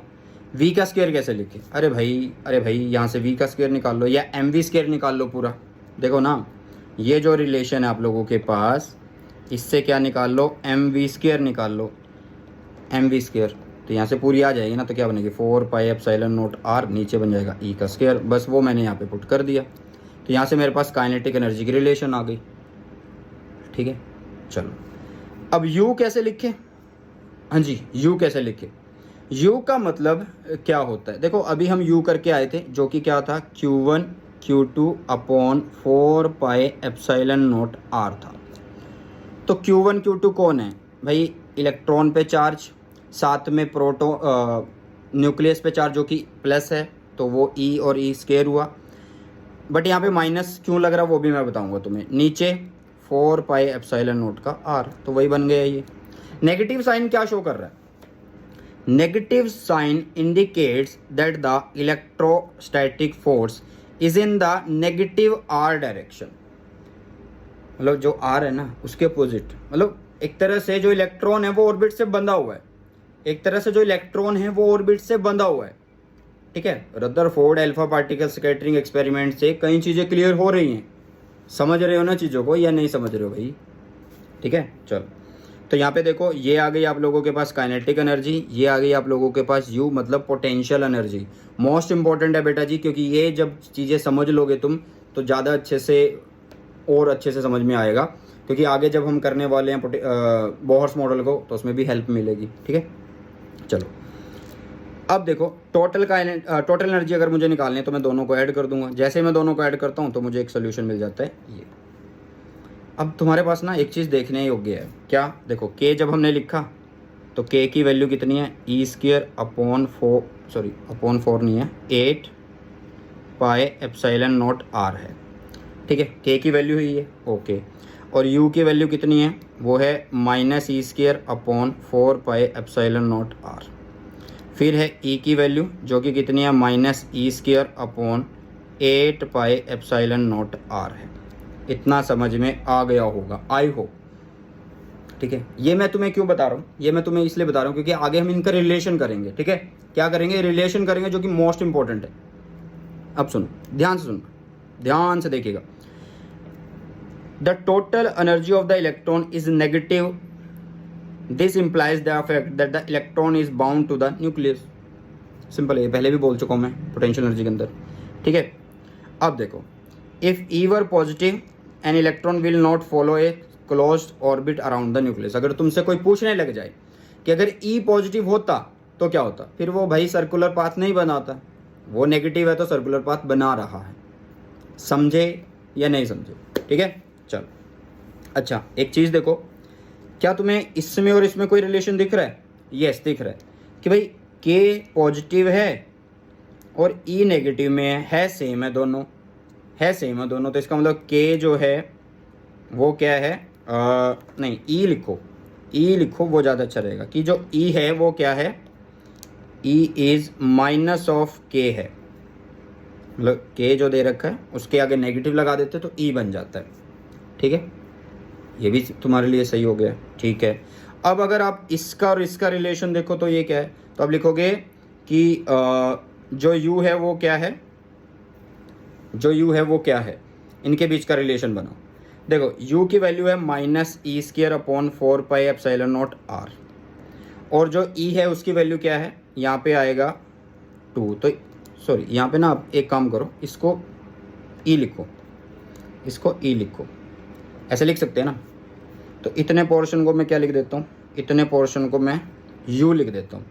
Speaker 1: वी का स्क्वायर कैसे लिखे, अरे भाई यहाँ से वी का स्क्वायर निकाल लो या एम वी स्क्वायर निकाल लो पूरा। देखो ना, ये जो रिलेशन है आप लोगों के पास, इससे क्या निकाल लो, एम वी स्क्वायर निकाल लो, एम वी स्क्वायर। तो यहाँ से पूरी आ जाएगी ना, तो क्या बनेगी 4 पाई एप्सिलॉन नॉट आर, नीचे बन जाएगा ई का स्क्वायर। बस वो मैंने यहाँ पे पुट कर दिया, तो यहाँ से मेरे पास काइनेटिक एनर्जी की रिलेशन आ गई, ठीक है। चलो अब U कैसे लिखे, हाँ जी U कैसे लिखे, U का मतलब क्या होता है, देखो अभी हम U करके आए थे जो कि क्या था, Q1 Q2 upon 4 pi epsilon naught r था। तो Q1 Q2 कौन है भाई, इलेक्ट्रॉन पे चार्ज, साथ में न्यूक्लियस पे चार्ज जो कि प्लस है, तो वो E और E स्क्वायर हुआ। बट यहाँ पे माइनस क्यों लग रहा वो भी मैं बताऊंगा तुम्हें। नीचे 4 पाई एप्सिलॉन नॉट का R, तो वही बन गया ये। नेगेटिव साइन क्या शो कर रहा है, negative sign indicates that the electrostatic force is in the negative R direction. मतलब जो R है ना उसके अपोजिट, मतलब एक तरह से जो इलेक्ट्रॉन है वो ऑर्बिट से बंधा हुआ है, एक तरह से जो इलेक्ट्रॉन है वो ऑर्बिट से बंधा हुआ है, ठीक है। Rutherford alpha particle scattering experiment से कई चीज़ें क्लियर हो रही हैं, समझ रहे हो ना चीज़ों को या नहीं समझ रहे हो भाई, ठीक है। चलो तो यहाँ पे देखो, ये आ गई आप लोगों के पास काइनेटिक एनर्जी, ये आ गई आप लोगों के पास U मतलब पोटेंशियल एनर्जी। मोस्ट इंपॉर्टेंट है बेटा जी, क्योंकि ये जब चीज़ें समझ लोगे तुम तो ज़्यादा अच्छे से और अच्छे से समझ में आएगा, क्योंकि आगे जब हम करने वाले हैं बोहर्स मॉडल को तो उसमें भी हेल्प मिलेगी, ठीक है। चलो अब देखो, टोटल एनर्जी अगर मुझे निकालनी है तो मैं दोनों को ऐड कर दूंगा। जैसे मैं दोनों को ऐड करता हूँ तो मुझे एक सोल्यूशन मिल जाता है ये। अब तुम्हारे पास ना एक चीज़ देखने योग्य है, क्या, देखो K जब हमने लिखा तो K की वैल्यू कितनी है, ई स्क्वायर अपॉन 4 नहीं है, 8 पाई एप्सिलॉन नॉट आर है, ठीक है। K की वैल्यू ही है, ओके। और U की वैल्यू कितनी है, वो है minus e square upon 4 pi epsilon naught r. फिर है E की वैल्यू जो कि कितनी है, minus e square upon 8 pi epsilon naught r है। इतना समझ में आ गया होगा, आई होप, ठीक है। ये मैं तुम्हें क्यों बता रहा हूँ, ये मैं तुम्हें इसलिए बता रहा हूँ क्योंकि आगे हम इनका रिलेशन करेंगे, ठीक है। क्या करेंगे, रिलेशन करेंगे, जो कि मोस्ट इंपॉर्टेंट है। अब सुनो, ध्यान से सुनो, ध्यान से देखिएगा। The total energy of the electron is negative, this implies the fact that the electron is bound to the nucleus. Simple है, पहले भी बोल चुका हूँ मैं पोटेंशियल एनर्जी के अंदर, ठीक है। अब देखो, if E were positive an electron will not follow a closed orbit around the nucleus. अगर तुमसे कोई पूछने लग जाए कि अगर ई पॉजिटिव होता तो क्या होता, फिर वो भाई सर्कुलर पाथ नहीं बनाता, वो नेगेटिव है तो सर्कुलर पाथ बना रहा है। समझे या नहीं समझे? ठीक है, चलो। अच्छा, एक चीज़ देखो, क्या तुम्हें इसमें और इसमें कोई रिलेशन दिख रहा है? यस, दिख रहा है कि भाई के पॉजिटिव है और ई नेगेटिव में है, सेम है दोनों, है सेम है दोनों। तो इसका मतलब के जो है वो क्या है, नहीं ई लिखो, ई लिखो, वो ज़्यादा अच्छा रहेगा कि जो ई है वो क्या है, ई इज़ माइनस ऑफ के है। मतलब के जो दे रखा है उसके आगे नेगेटिव लगा देते तो ई बन जाता है। ठीक है, ये भी तुम्हारे लिए सही हो गया। ठीक है, अब अगर आप इसका और इसका रिलेशन देखो तो ये क्या है, तो आप लिखोगे कि जो u है वो क्या है, जो u है वो क्या है, इनके बीच का रिलेशन बनाओ। देखो u की वैल्यू है -e²/4πε0r और जो e है उसकी वैल्यू क्या है, यहाँ पे आएगा 2। तो सॉरी, यहाँ पे ना आप एक काम करो, इसको e लिखो, इसको e लिखो, ऐसे लिख सकते हैं ना। तो इतने पोर्शन को मैं क्या लिख देता हूँ, इतने पोर्शन को मैं u लिख देता हूँ।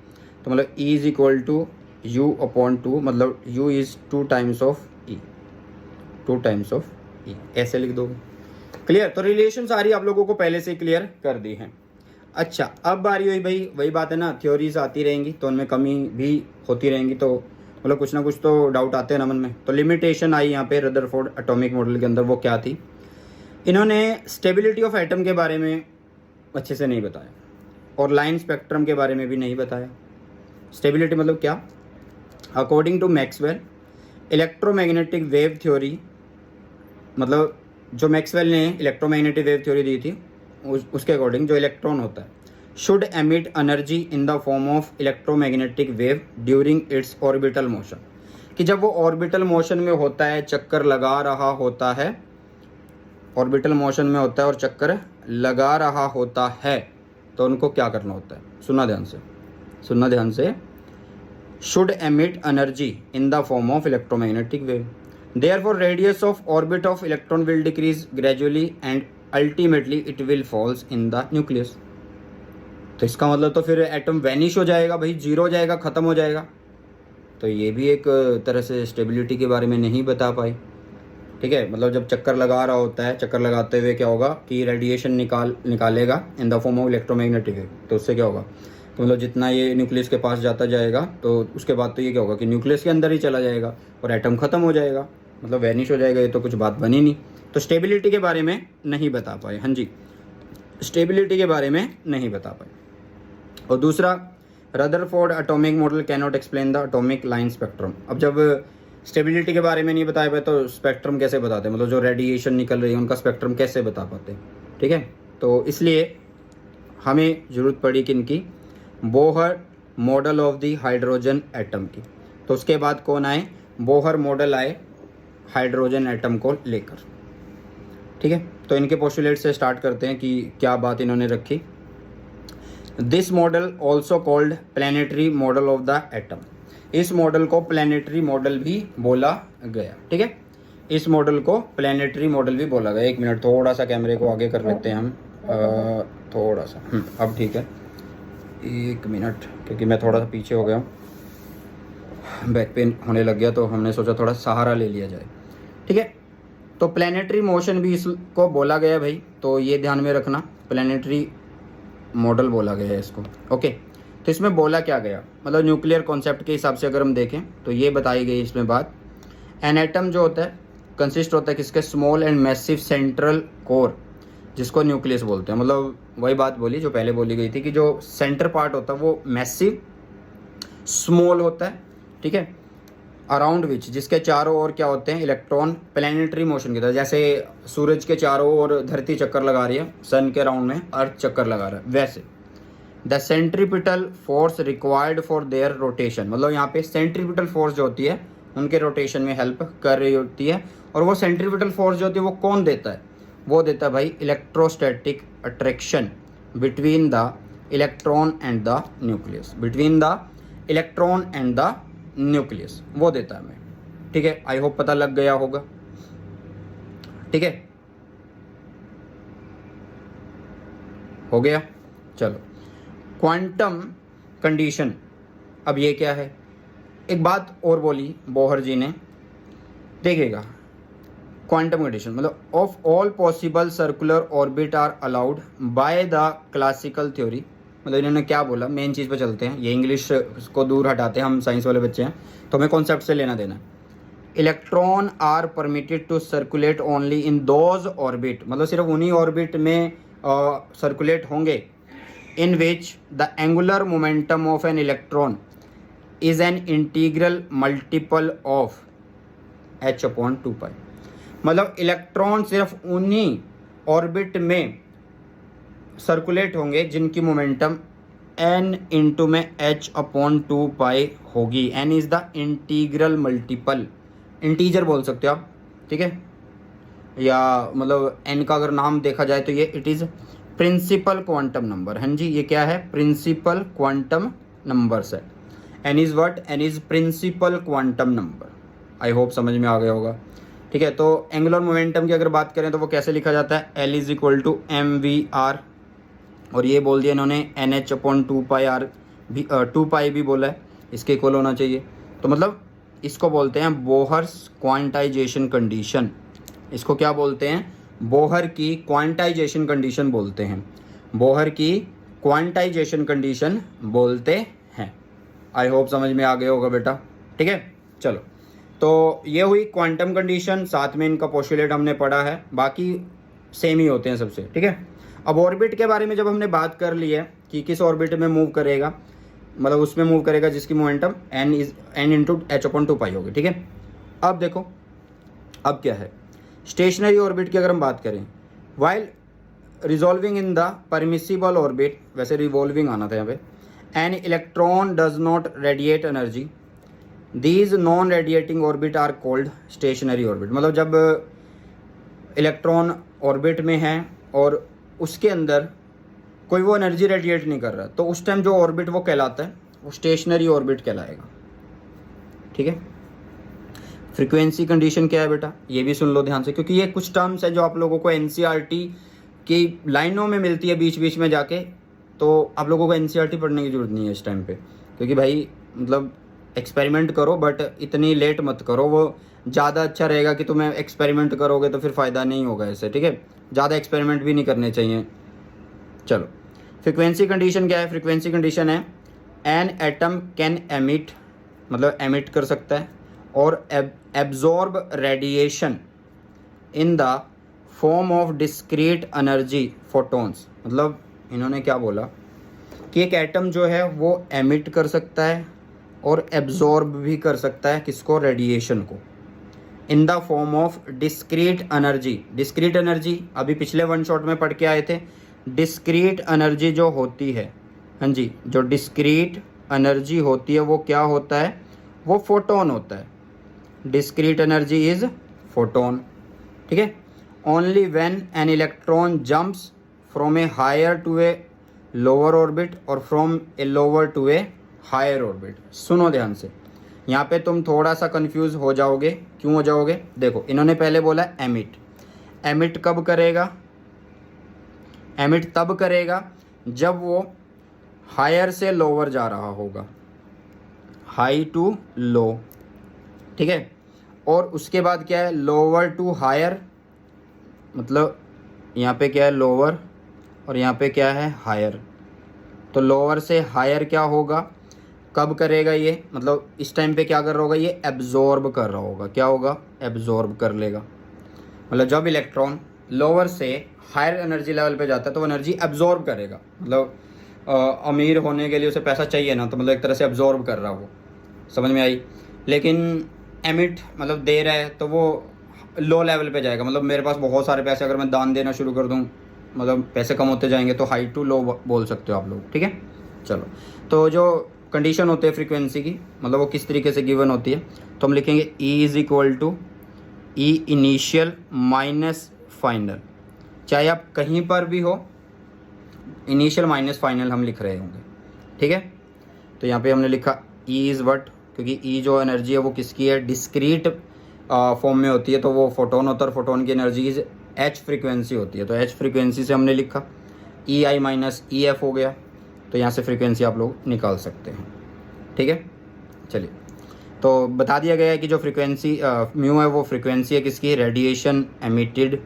Speaker 1: तो मतलब e is equal to u/2, मतलब u is 2 times of e, 2 times of e, ऐसे लिख दोगे। क्लियर? तो रिलेशन सारी आप लोगों को पहले से क्लियर कर दी हैं। अच्छा, अब बारी हुई भाई, वही बात है ना, थ्योरीज आती रहेंगी तो उनमें कमी भी होती रहेंगी, तो मतलब कुछ ना कुछ तो डाउट आते हैं ना मन में। तो लिमिटेशन आई यहाँ पे रदरफोर्ड एटॉमिक मॉडल के अंदर, वो क्या थी, इन्होंने स्टेबिलिटी ऑफ एटम के बारे में अच्छे से नहीं बताया और लाइन स्पेक्ट्रम के बारे में भी नहीं बताया। स्टेबिलिटी मतलब क्या, according to Maxwell electromagnetic wave theory, मतलब जो मैक्सवेल ने इलेक्ट्रोमैग्नेटिक वेव थ्योरी दी थी उसके अकॉर्डिंग जो इलेक्ट्रॉन होता है should emit energy in the form of electromagnetic wave during its orbital motion, कि जब वो ऑर्बिटल मोशन में होता है, चक्कर लगा रहा होता है, ऑर्बिटल मोशन में होता है और चक्कर लगा रहा होता है, तो उनको क्या करना होता है, सुनना ध्यान से, सुनना ध्यान से, should emit energy in the form of electromagnetic wave. Therefore, radius of orbit of electron will decrease gradually and ultimately it will falls in the nucleus. तो इसका मतलब तो फिर एटम वैनिश हो जाएगा भाई, जीरो हो जाएगा, ख़त्म हो जाएगा। तो ये भी एक तरह से स्टेबिलिटी के बारे में नहीं बता पाए। ठीक है, मतलब जब चक्कर लगा रहा होता है, चक्कर लगाते हुए क्या होगा कि रेडिएशन निकालेगा इन the form of electromagnetic wave. तो उससे क्या होगा, तो मतलब जितना ये न्यूक्लियस के पास जाता जाएगा तो उसके बाद तो ये क्या होगा कि न्यूक्लियस के अंदर ही चला जाएगा और एटम ख़त्म हो जाएगा, मतलब वैनिश हो जाएगा। ये तो कुछ बात बनी नहीं। तो स्टेबिलिटी के बारे में नहीं बता पाए। हाँ जी, स्टेबिलिटी के बारे में नहीं बता पाए। और दूसरा, Rutherford atomic model can not explain the atomic line spectrum. अब जब स्टेबिलिटी के बारे में नहीं बताया पाए तो स्पेक्ट्रम कैसे बताते, मतलब जो रेडिएशन निकल रही है उनका स्पेक्ट्रम कैसे बता पाते। ठीक है, तो इसलिए हमें ज़रूरत पड़ी किनकी, Bohr model of the hydrogen atom की। तो उसके बाद कौन आए, बोहर मॉडल आए हाइड्रोजन एटम को लेकर। ठीक है, तो इनके पोस्टुलेट से स्टार्ट करते हैं कि क्या बात इन्होंने रखी। This model also called planetary model of the atom. इस मॉडल को प्लानिटरी मॉडल भी बोला गया। ठीक है, इस मॉडल को प्लानिटरी मॉडल भी बोला गया। एक मिनट, थोड़ा सा कैमरे को आगे कर लेते हैं हम, थोड़ा सा, अब ठीक है, एक मिनट, क्योंकि मैं थोड़ा सा पीछे हो गया हूँ, बैक पेन होने लग गया, तो हमने सोचा थोड़ा सहारा ले लिया जाए। ठीक है, तो प्लानिटरी मोशन भी इसको बोला गया भाई, तो ये ध्यान में रखना, प्लानिटरी मॉडल बोला गया है इसको। ओके, तो इसमें बोला क्या गया, मतलब न्यूक्लियर कॉन्सेप्ट के हिसाब से अगर हम देखें तो ये बताई गई इसमें बात, एन एटम जो होता है कंसिस्ट होता है किसके, small and massive central core, जिसको न्यूक्लियस बोलते हैं। मतलब वही बात बोली जो पहले बोली गई थी कि जो सेंटर पार्ट होता है वो मैसिव स्मॉल होता है। ठीक है, अराउंड विच, जिसके चारों ओर क्या होते हैं, इलेक्ट्रॉन प्लानिटरी मोशन की तरह, जैसे सूरज के चारों ओर धरती चक्कर लगा रही है, सन के राउंड में अर्थ चक्कर लगा रहा है, वैसे the centripetal force required for their rotation, मतलब यहाँ पे सेंट्रीपिटल फोर्स जो होती है उनके रोटेशन में हेल्प कर रही होती है। और वो सेंट्रीपिटल फोर्स जो होती है वो कौन देता है, वो देता है भाई electrostatic attraction between the electron and the nucleus, between the electron and the nucleus, वो देता है हमें। ठीक है, आई होप पता लग गया होगा। ठीक है, हो गया। चलो, क्वांटम कंडीशन, अब ये क्या है? एक बात और बोली बोहर जी ने, देखिएगा, क्वांटम कंडीशन मतलब of all possible circular orbit are allowed by the classical theory. मतलब इन्होंने क्या बोला, मेन चीज़ पे चलते हैं, ये इंग्लिश को दूर हटाते हैं, हम साइंस वाले बच्चे हैं तो हमें कॉन्सेप्ट से लेना देना। Electron are permitted to circulate only in those orbit, मतलब सिर्फ उन्हीं ऑर्बिट में सर्कुलेट होंगे in which the angular momentum of an electron is an integral multiple of h/2π। मतलब इलेक्ट्रॉन सिर्फ उन्हीं ऑर्बिट में सर्कुलेट होंगे जिनकी मोमेंटम n इंटू में h/2π होगी। n is the integral multiple, integer बोल सकते हो आप, ठीक है, या मतलब n का अगर नाम देखा जाए तो ये it is principal quantum number. हाँ जी, ये क्या है? प्रिंसिपल क्वांटम नंबर्स है। n is what? n is principal quantum number. I hope समझ में आ गया होगा। ठीक है, तो एंगुलर मोमेंटम की अगर बात करें तो वो कैसे लिखा जाता है? L is equal to mv/r, और ये बोल दिया इन्होंने nh/2πr भी, 2π भी बोला है, इसके इक्वल होना चाहिए। तो मतलब इसको बोलते हैं बोहर्स क्वांटाइजेशन कंडीशन। इसको क्या बोलते हैं? बोहर की क्वांटाइजेशन कंडीशन बोलते हैं। बोहर की क्वांटाइजेशन कंडीशन बोलते हैं। आई होप समझ में आ गया होगा बेटा। ठीक है, चलो, तो ये हुई क्वांटम कंडीशन, साथ में इनका पोस्टुलेट हमने पढ़ा है, बाकी सेम ही होते हैं सबसे। ठीक है, अब ऑर्बिट के बारे में जब हमने बात कर ली है कि किस ऑर्बिट में मूव करेगा, मतलब उसमें मूव करेगा जिसकी मोमेंटम n इंटू h/2π होगी। ठीक है, अब देखो अब क्या है स्टेशनरी ऑर्बिट की अगर हम बात करें, while resolving in the permissible orbit, वैसे रिवॉल्विंग आना था यहाँ पे, an electron does not radiate energy, these non radiating orbit are called stationary orbit. मतलब जब इलेक्ट्रॉन ऑर्बिट में है और उसके अंदर कोई वो एनर्जी रेडिएट नहीं कर रहा, तो उस टाइम जो ऑर्बिट वो कहलाता है वो स्टेशनरी ऑर्बिट कहलाएगा। ठीक है, फ्रीक्वेंसी कंडीशन क्या है बेटा, ये भी सुन लो ध्यान से, क्योंकि ये कुछ टर्म्स है जो आप लोगों को एनसीईआरटी की लाइनों में मिलती है बीच बीच में जाके, तो आप लोगों को एनसीईआरटी पढ़ने की जरूरत नहीं है इस टाइम पे, क्योंकि भाई मतलब एक्सपेरिमेंट करो बट इतनी लेट मत करो, वो ज़्यादा अच्छा रहेगा कि तुम्हें एक्सपेरिमेंट करोगे तो फिर फ़ायदा नहीं होगा इससे। ठीक है, ज़्यादा एक्सपेरिमेंट भी नहीं करने चाहिए। चलो, फ्रीक्वेंसी कंडीशन क्या है? फ्रीक्वेंसी कंडीशन है एन एटम कैन एमिट, मतलब एमिट कर सकता है, और absorb radiation in the form of discrete energy photons. मतलब इन्होंने क्या बोला कि एक एटम जो है वो एमिट कर सकता है और एब्जॉर्ब भी कर सकता है, किसको? रेडिएशन को, इन the form of discrete energy. Discrete energy अभी पिछले वन शॉट में पढ़ के आए थे। डिस्क्रीट एनर्जी जो होती है, हाँ जी, जो डिस्क्रीट एनर्जी होती है वो क्या होता है? वो फोटोन होता है। Discrete energy is photon. ठीक है, only when an electron jumps from a higher to a lower orbit और from a lower to a higher orbit. सुनो ध्यान से, यहाँ पे तुम थोड़ा सा कंफ्यूज हो जाओगे। क्यों हो जाओगे? देखो, इन्होंने पहले बोला एमिट। एमिट कब करेगा? एमिट तब करेगा जब वो हायर से लोअर जा रहा होगा, हाई टू लो। ठीक है, और उसके बाद क्या है? लोअर टू हायर, मतलब यहाँ पे क्या है? लोअर, और यहाँ पे क्या है? हायर। तो लोअर से हायर क्या होगा? कब करेगा ये? मतलब इस टाइम पे क्या कर रहा होगा? ये एब्जॉर्ब कर रहा होगा। क्या होगा? एब्जॉर्ब कर लेगा। मतलब जब इलेक्ट्रॉन लोअर से हायर एनर्जी लेवल पे जाता है तो वो एनर्जी एब्जॉर्ब करेगा। मतलब अमीर होने के लिए उसे पैसा चाहिए ना, तो मतलब एक तरह से एब्जॉर्ब कर रहा वो, समझ में आई। लेकिन एमिट मतलब दे रहा है तो वो लो लेवल पे जाएगा। मतलब मेरे पास बहुत सारे पैसे, अगर मैं दान देना शुरू कर दूँ, मतलब पैसे कम होते जाएंगे, तो हाई टू लो बोल सकते हो आप लोग। ठीक है, चलो, तो जो कंडीशन होते हैं फ्रीक्वेंसी की, मतलब वो किस तरीके से गिवन होती है, तो हम लिखेंगे E is equal to e initial minus final. चाहे आप कहीं पर भी हो, इनिशियल माइनस फाइनल हम लिख रहे होंगे। ठीक है, तो यहाँ पे हमने लिखा E इज़ व्हाट? क्योंकि ई जो एनर्जी है वो किसकी है, डिस्क्रीट फॉर्म में होती है, तो वो फोटोन होता है और फोटोन की एनर्जी एच फ्रीक्वेंसी होती है। तो एच फ्रीक्वेंसी से हमने लिखा, ई आई माइनस ई एफ हो गया, तो यहाँ से फ्रीक्वेंसी आप लोग निकाल सकते हैं। ठीक है, चलिए, तो बता दिया गया है कि जो फ्रीक्वेंसी म्यू है वो फ्रीक्वेंसी है किसकी, radiation emitted,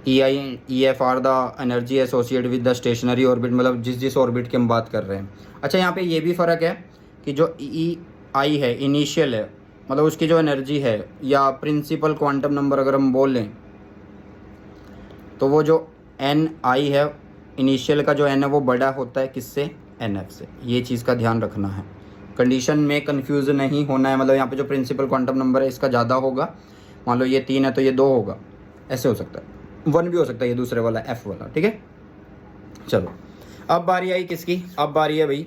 Speaker 1: E I E F R the energy associated with the stationery orbit, मतलब जिस ऑर्बिट की हम बात कर रहे हैं। अच्छा, यहाँ पे ये भी फ़र्क है कि जो ई आई है इनिशियल है, मतलब उसकी जो एनर्जी है, या प्रिंसिपल क्वांटम नंबर अगर हम बोल लें, तो वो जो एन आई है इनिशियल का जो एन है वो बड़ा होता है किससे, एन एफ से। ये चीज़ का ध्यान रखना है, कंडीशन में कंफ्यूज नहीं होना है। मतलब यहाँ पे जो प्रिंसिपल क्वांटम नंबर है इसका ज़्यादा होगा, मान लो ये 3 है तो ये 2 होगा, ऐसे हो सकता है, 1 भी हो सकता है ये दूसरे वाला एफ वाला। ठीक है, चलो अब बारी आई किसकी, अब बारी है भाई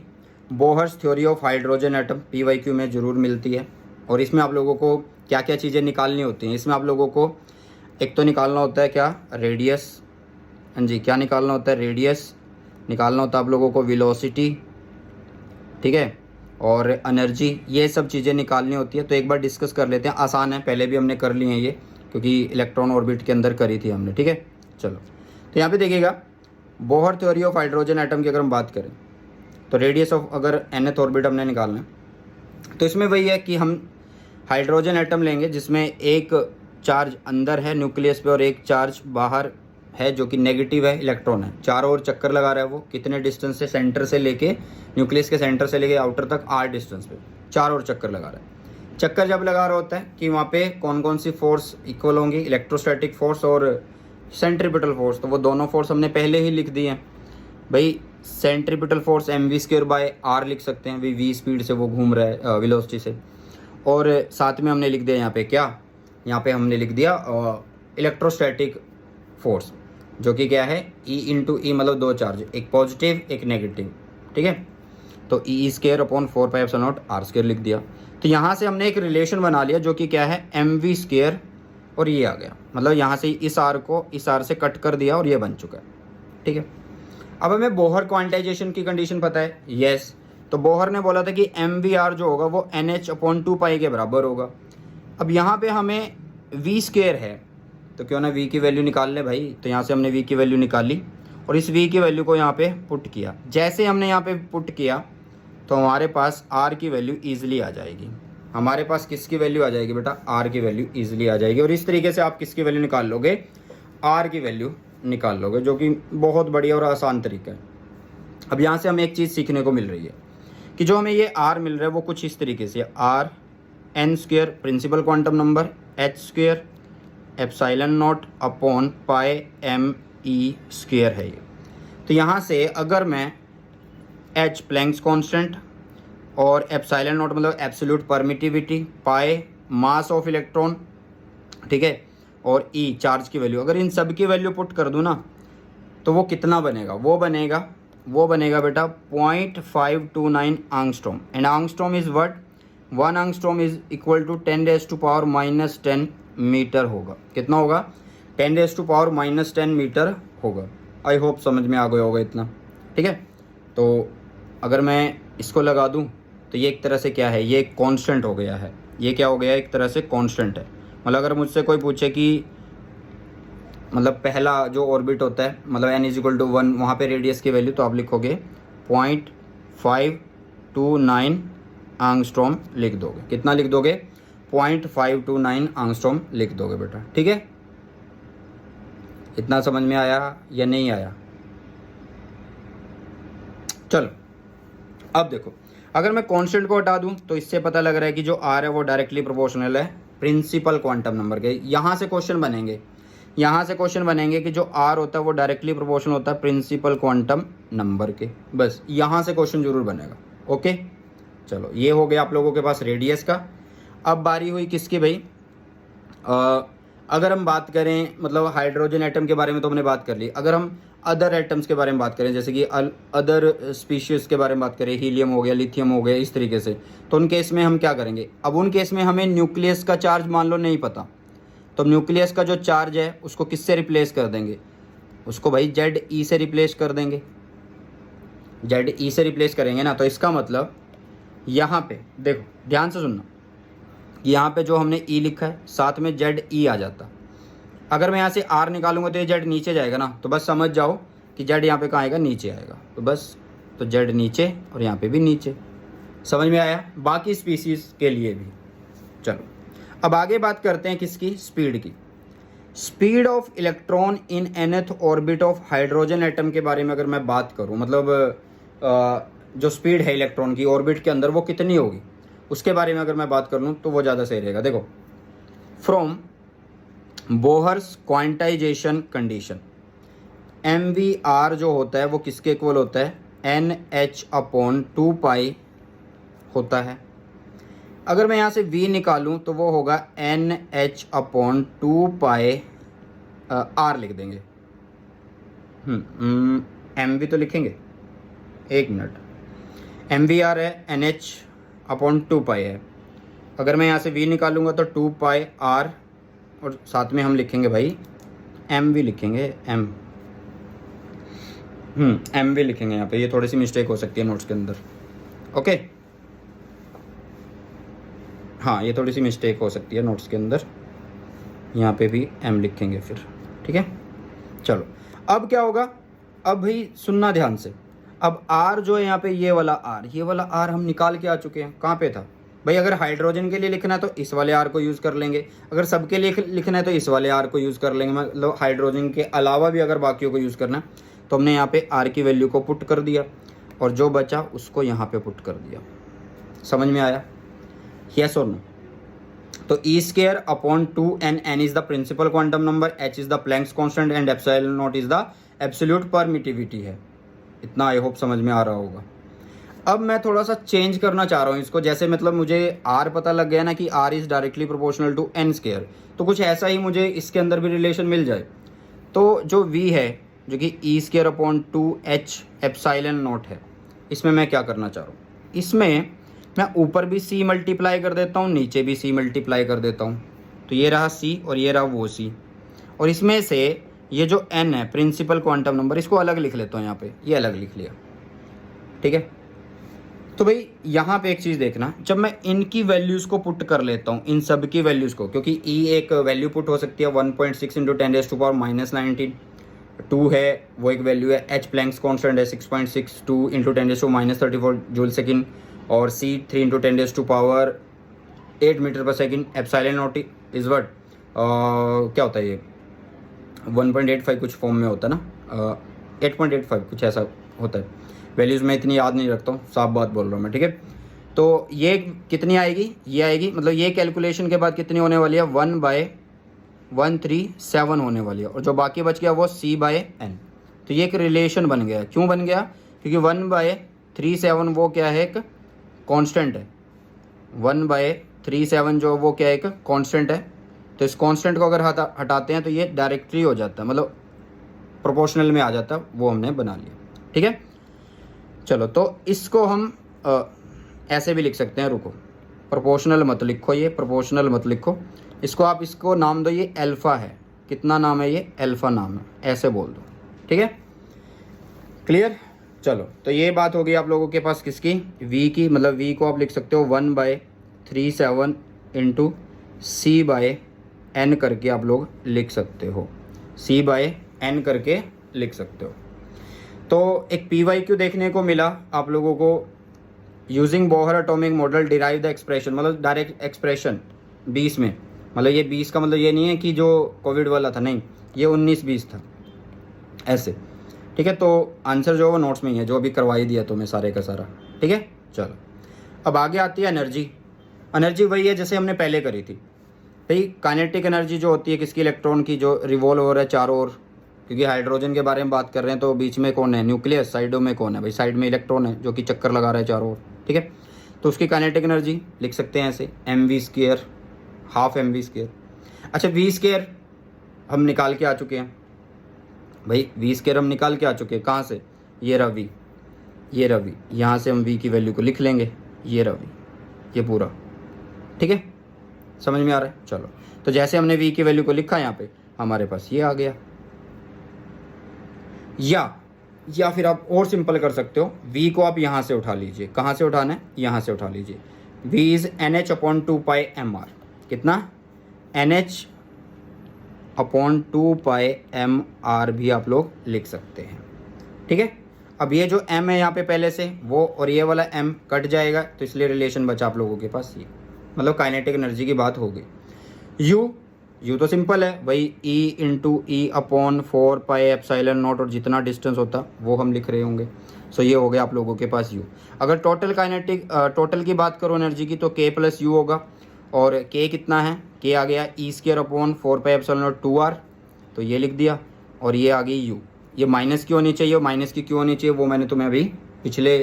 Speaker 1: Bohr's theory of hydrogen atom, PYQ में ज़रूर मिलती है। और इसमें आप लोगों को क्या क्या चीज़ें निकालनी होती हैं, इसमें आप लोगों को एक तो निकालना होता है क्या, रेडियस, हाँ जी, क्या निकालना होता है, रेडियस निकालना होता है आप लोगों को, वेलोसिटी, ठीक है, और एनर्जी, ये सब चीज़ें निकालनी होती है। तो एक बार डिस्कस कर लेते हैं, आसान है, पहले भी हमने कर ली है ये, क्योंकि इलेक्ट्रॉन ऑर्बिट के अंदर करी थी हमने। ठीक है, चलो, तो यहाँ पे देखिएगा Bohr theory of hydrogen atom की अगर हम बात करें, तो रेडियस ऑफ अगर nth ऑर्बिट हमने निकालना है, तो इसमें वही है कि हम हाइड्रोजन एटम लेंगे जिसमें एक चार्ज अंदर है न्यूक्लियस पे और एक चार्ज बाहर है जो कि नेगेटिव है, इलेक्ट्रॉन है, चारों ओर चक्कर लगा रहा है। वो कितने डिस्टेंस से, सेंटर से लेके, न्यूक्लियस के सेंटर से लेके आउटर तक r डिस्टेंस पे चारों ओर चक्कर लगा रहा है। चक्कर जब लगा रहा होता है कि वहाँ पे कौन कौन सी फोर्स इक्वल होंगी, इलेक्ट्रोस्टैटिक फोर्स और सेंट्रीपिटल फोर्स, तो वो दोनों फोर्स हमने पहले ही लिख दी हैं भाई। सेंट्रीपिटल फोर्स mv²/r लिख सकते हैं, v स्पीड से वो घूम रहा है, वेलोसिटी से, और साथ में हमने लिख दिया यहाँ पे क्या, यहाँ पे हमने लिख दिया इलेक्ट्रोस्टैटिक फोर्स, जो कि क्या है, E × E, मतलब 2 चार्ज, एक पॉजिटिव एक नेगेटिव। ठीक है, तो E²/4πε0r² लिख दिया। तो यहाँ से हमने एक रिलेशन बना लिया जो कि क्या है, mv², और ये आ गया, मतलब यहाँ से इस r को इस r से कट कर दिया और ये बन चुका है। ठीक है, अब हमें बोहर क्वांटाइजेशन की कंडीशन पता है, यस, तो बोहर ने बोला था कि mvr जो होगा वो NH/2π के बराबर होगा। अब यहाँ पे हमें v² है, तो क्यों ना v की वैल्यू निकाल ले भाई। तो यहाँ से हमने v की वैल्यू निकाली और इस v की वैल्यू को यहाँ पे पुट किया। जैसे हमने यहाँ पे पुट किया तो हमारे पास r की वैल्यू ईजिली आ जाएगी। हमारे पास किसकी वैल्यू आ जाएगी बेटा, r की वैल्यू ईजिली आ जाएगी। और इस तरीके से आप किसकी वैल्यू निकाल लोगे, r की वैल्यू निकाल लोगे, जो कि बहुत बढ़िया और आसान तरीका है। अब यहाँ से हमें एक चीज़ सीखने को मिल रही है कि जो हमें ये r मिल रहा है वो कुछ इस तरीके से, r n² principal quantum number, h² ε0/πme² है ये। तो यहाँ से अगर मैं h प्लैंक्स कांस्टेंट और एप्सिलॉन नॉट मतलब absolute permittivity, pi mass of electron, ठीक है, और ई चार्ज की वैल्यू, अगर इन सब की वैल्यू पुट कर दूँ ना तो वो कितना बनेगा, वो बनेगा बेटा 0.529 angstrom. And angstrom is what, 1 angstrom is equal to 10⁻⁻10 metre होगा। कितना होगा, 10⁻⁻10 मीटर होगा। आई होप समझ में आ गया होगा इतना। ठीक है, तो अगर मैं इसको लगा दूं तो ये एक तरह से क्या है, ये एक कांस्टेंट हो गया है। ये क्या हो गया, एक तरह से कांस्टेंट है। मतलब अगर मुझसे कोई पूछे कि मतलब पहला जो ऑर्बिट होता है, मतलब n = 1, वहाँ पे रेडियस की वैल्यू, तो आप लिखोगे 0.529 आंगस्ट्रॉम लिख दोगे। कितना लिख दोगे, 0.529 आंगस्ट्रॉम लिख दोगे बेटा। ठीक है, इतना समझ में आया या नहीं आया? चलो अब देखो, अगर मैं कांस्टेंट को हटा दूं तो इससे पता लग रहा है कि जो r है वो डायरेक्टली प्रोपोर्शनल है प्रिंसिपल क्वांटम नंबर के। यहाँ से क्वेश्चन बनेंगे कि जो r होता है वो डायरेक्टली प्रोपोर्शनल होता है प्रिंसिपल क्वांटम नंबर के। बस यहाँ से क्वेश्चन जरूर बनेगा। ओके, चलो ये हो गया आप लोगों के पास रेडियस का। अब बारी हुई किसकी भाई, अगर हम बात करें मतलब हाइड्रोजन एटम के बारे में तो हमने बात कर ली। अगर हम अदर एटम्स के बारे में बात करें, जैसे कि अदर स्पीशीज़ के बारे में बात करें, हीलियम हो गया, लिथियम हो गया, इस तरीके से, तो उन केस में हम क्या करेंगे। अब उन केस में हमें न्यूक्लियस का चार्ज मान लो नहीं पता, तो न्यूक्लियस का जो चार्ज है उसको किससे रिप्लेस कर देंगे, उसको भाई ZE से रिप्लेस कर देंगे। ZE से रिप्लेस करेंगे ना, तो इसका मतलब यहाँ पे देखो ध्यान से सुनना, यहाँ पे जो हमने ई लिखा है साथ में जेड ई आ जाता। अगर मैं यहाँ से आर निकालूंगा तो ये जेड नीचे जाएगा ना, तो बस समझ जाओ कि जेड यहाँ पे कहाँ आएगा, नीचे आएगा। तो बस तो जेड नीचे और यहाँ पे भी नीचे। समझ में आया? बाकी स्पीसीज के लिए भी। चलो अब आगे बात करते हैं किसकी, स्पीड की। Speed of electron in nth orbit of hydrogen atom के बारे में अगर मैं बात करूं, मतलब जो स्पीड है इलेक्ट्रॉन की ऑर्बिट के अंदर वो कितनी होगी, उसके बारे में अगर मैं बात कर लूं तो वो ज़्यादा सही रहेगा। देखो, from Bohr's quantization condition, MVR जो होता है वो किसके इक्वल होता है, NH/2π होता है। अगर मैं यहाँ से V निकालूं तो वो होगा NH/2π R लिख देंगे। MV तो लिखेंगे, एक मिनट, MVR है, NH/2π है। अगर मैं यहाँ से V निकालूंगा तो 2πR और साथ में हम लिखेंगे भाई MV लिखेंगे, MV लिखेंगे यहाँ पे। ये थोड़ी सी मिस्टेक हो सकती है नोट्स के अंदर, ओके। हाँ, ये थोड़ी सी मिस्टेक हो सकती है नोट्स के अंदर, यहाँ पे भी M लिखेंगे फिर, ठीक है। चलो अब क्या होगा, अब भाई सुनना ध्यान से। अब R जो है यहाँ पे ये वाला R हम निकाल के आ चुके हैं। कहाँ पे था भाई, अगर हाइड्रोजन के लिए लिखना है तो इस वाले R को यूज़ कर लेंगे, अगर सबके लिए लिखना है तो इस वाले R को यूज़ कर लेंगे। मतलब हाइड्रोजन के अलावा भी अगर बाकियों को यूज़ करना है तो हमने यहाँ पे R की वैल्यू को पुट कर दिया और जो बचा उसको यहाँ पे पुट कर दिया। समझ में आया, यस और नो? तो E²/2 n is the principal quantum number, H is the Planck's constant and epsilon naught is the absolute permittivity है। इतना आई होप समझ में आ रहा होगा। अब मैं थोड़ा सा चेंज करना चाह रहा हूँ इसको, जैसे मतलब मुझे R पता लग गया ना कि R is directly proportional to n², तो कुछ ऐसा ही मुझे इसके अंदर भी रिलेशन मिल जाए। तो जो V है जो कि E²/2H एप्सिलॉन नॉट है, इसमें मैं क्या करना चाह रहा हूँ, इसमें मैं ऊपर भी C मल्टीप्लाई कर देता हूँ, नीचे भी C मल्टीप्लाई कर देता हूँ। तो ये रहा C और ये रहा वो C, और इसमें से ये जो n है प्रिंसिपल क्वांटम नंबर, इसको अलग लिख लेता हूँ। यहाँ पे ये अलग लिख लिया, ठीक है। तो भाई यहाँ पे एक चीज़ देखना, जब मैं इनकी वैल्यूज़ को पुट कर लेता हूँ, इन सब की वैल्यूज़ को, क्योंकि E एक वैल्यू पुट हो सकती है 1.6 × 10⁻⁻19, 2 है वो एक वैल्यू है, H प्लैंक्स कांस्टेंट है 6.62 × 10⁻34 जूल सेकेंड, और C 3 × 10⁸8 मीटर पर second. Epsilon naught is what, क्या होता है ये 1.85 कुछ फॉर्म में होता है ना, 8.85 कुछ ऐसा होता है। वैल्यूज़ मैं इतनी याद नहीं रखता हूँ, साफ बात बोल रहा हूँ मैं, ठीक है। तो ये कितनी आएगी, ये आएगी, मतलब ये कैलकुलेशन के बाद कितनी होने वाली है, 1/137 होने वाली है, और जो बाकी बच गया वो C/n। तो ये एक रिलेशन बन गया। क्यों बन गया, क्योंकि 1/37 वो क्या है, एक कांस्टेंट है। 1/37 जो वो क्या है, एक कांस्टेंट है। तो इस कांस्टेंट को अगर हटाते हैं तो ये डायरेक्टली हो जाता है, मतलब प्रोपोर्शनल में आ जाता है, वो हमने बना लिया, ठीक है। चलो तो इसको हम ऐसे भी लिख सकते हैं, रुको, प्रोपोर्शनल मत लिखो, ये प्रोपोर्शनल मत लिखो, इसको आप इसको नाम दो, ये अल्फ़ा है। कितना नाम है, ये अल्फ़ा नाम है, ऐसे बोल दो, ठीक है, क्लियर। चलो तो ये बात हो गई आप लोगों के पास किसकी, V की। मतलब V को आप लिख सकते हो 1/37 × C/n करके आप लोग लिख सकते हो, C/n करके लिख सकते हो। तो एक PYQ देखने को मिला आप लोगों को, using Bohr atomic model derive the expression, मतलब डायरेक्ट एक्सप्रेशन 20 में। मतलब ये 20 का मतलब ये नहीं है कि जो कोविड वाला था, नहीं, ये 19-20 था, ऐसे, ठीक है। तो आंसर जो है वो नोट्स में ही है, जो अभी करवा ही दिया तुम्हें सारे का सारा, ठीक है। चलो अब आगे आती है एनर्जी। एनर्जी वही है जैसे हमने पहले करी थी भाई। काइनेटिक एनर्जी जो होती है किसकी, इलेक्ट्रॉन की, जो रिवॉल्व हो रहा है चारों ओर, क्योंकि हाइड्रोजन के बारे में बात कर रहे हैं तो बीच में कौन है, न्यूक्लियस, साइडों में कौन है भाई, साइड में इलेक्ट्रॉन है जो कि चक्कर लगा रहा है चारों ओर, ठीक है। तो उसकी काइनेटिक एनर्जी लिख सकते हैं ऐसे, mv², हाफ mv²। अच्छा v² हम निकाल के आ चुके हैं भाई, v² हम निकाल के आ चुके हैं, कहाँ से, ये रहा v, ये रहा v, यहाँ से हम v की वैल्यू को लिख लेंगे, ये रहा v, ये पूरा, ठीक है, समझ में आ रहा है। चलो तो जैसे हमने v की वैल्यू को लिखा यहाँ पे, हमारे पास ये आ गया। या या फिर आप और सिंपल कर सकते हो, V को आप यहाँ से उठा लीजिए। कहाँ से उठाना है? यहाँ से उठा लीजिए। V is NH upon 2πmr। कितना? NH अपॉन 2πmr भी आप लोग लिख सकते हैं। ठीक है। अब ये जो m है यहाँ पे पहले से वो, और ये वाला m कट जाएगा, तो इसलिए रिलेशन बचा आप लोगों के पास ये, मतलब काइनेटिक एनर्जी की बात हो गई। u तो सिंपल है भाई, E इंटू ई अपॉन 4πε0, और जितना डिस्टेंस होता वो हम लिख रहे होंगे। सो ये हो गया आप लोगों के पास u। अगर टोटल की बात करो एनर्जी की, तो k प्लस u होगा, और k कितना है? k आ गया E² अपॉन 4πε0 2r, तो ये लिख दिया, और ये आ गई u। ये माइनस की होनी चाहिए, माइनस की क्यों होनी चाहिए वो मैंने तुम्हें अभी पिछले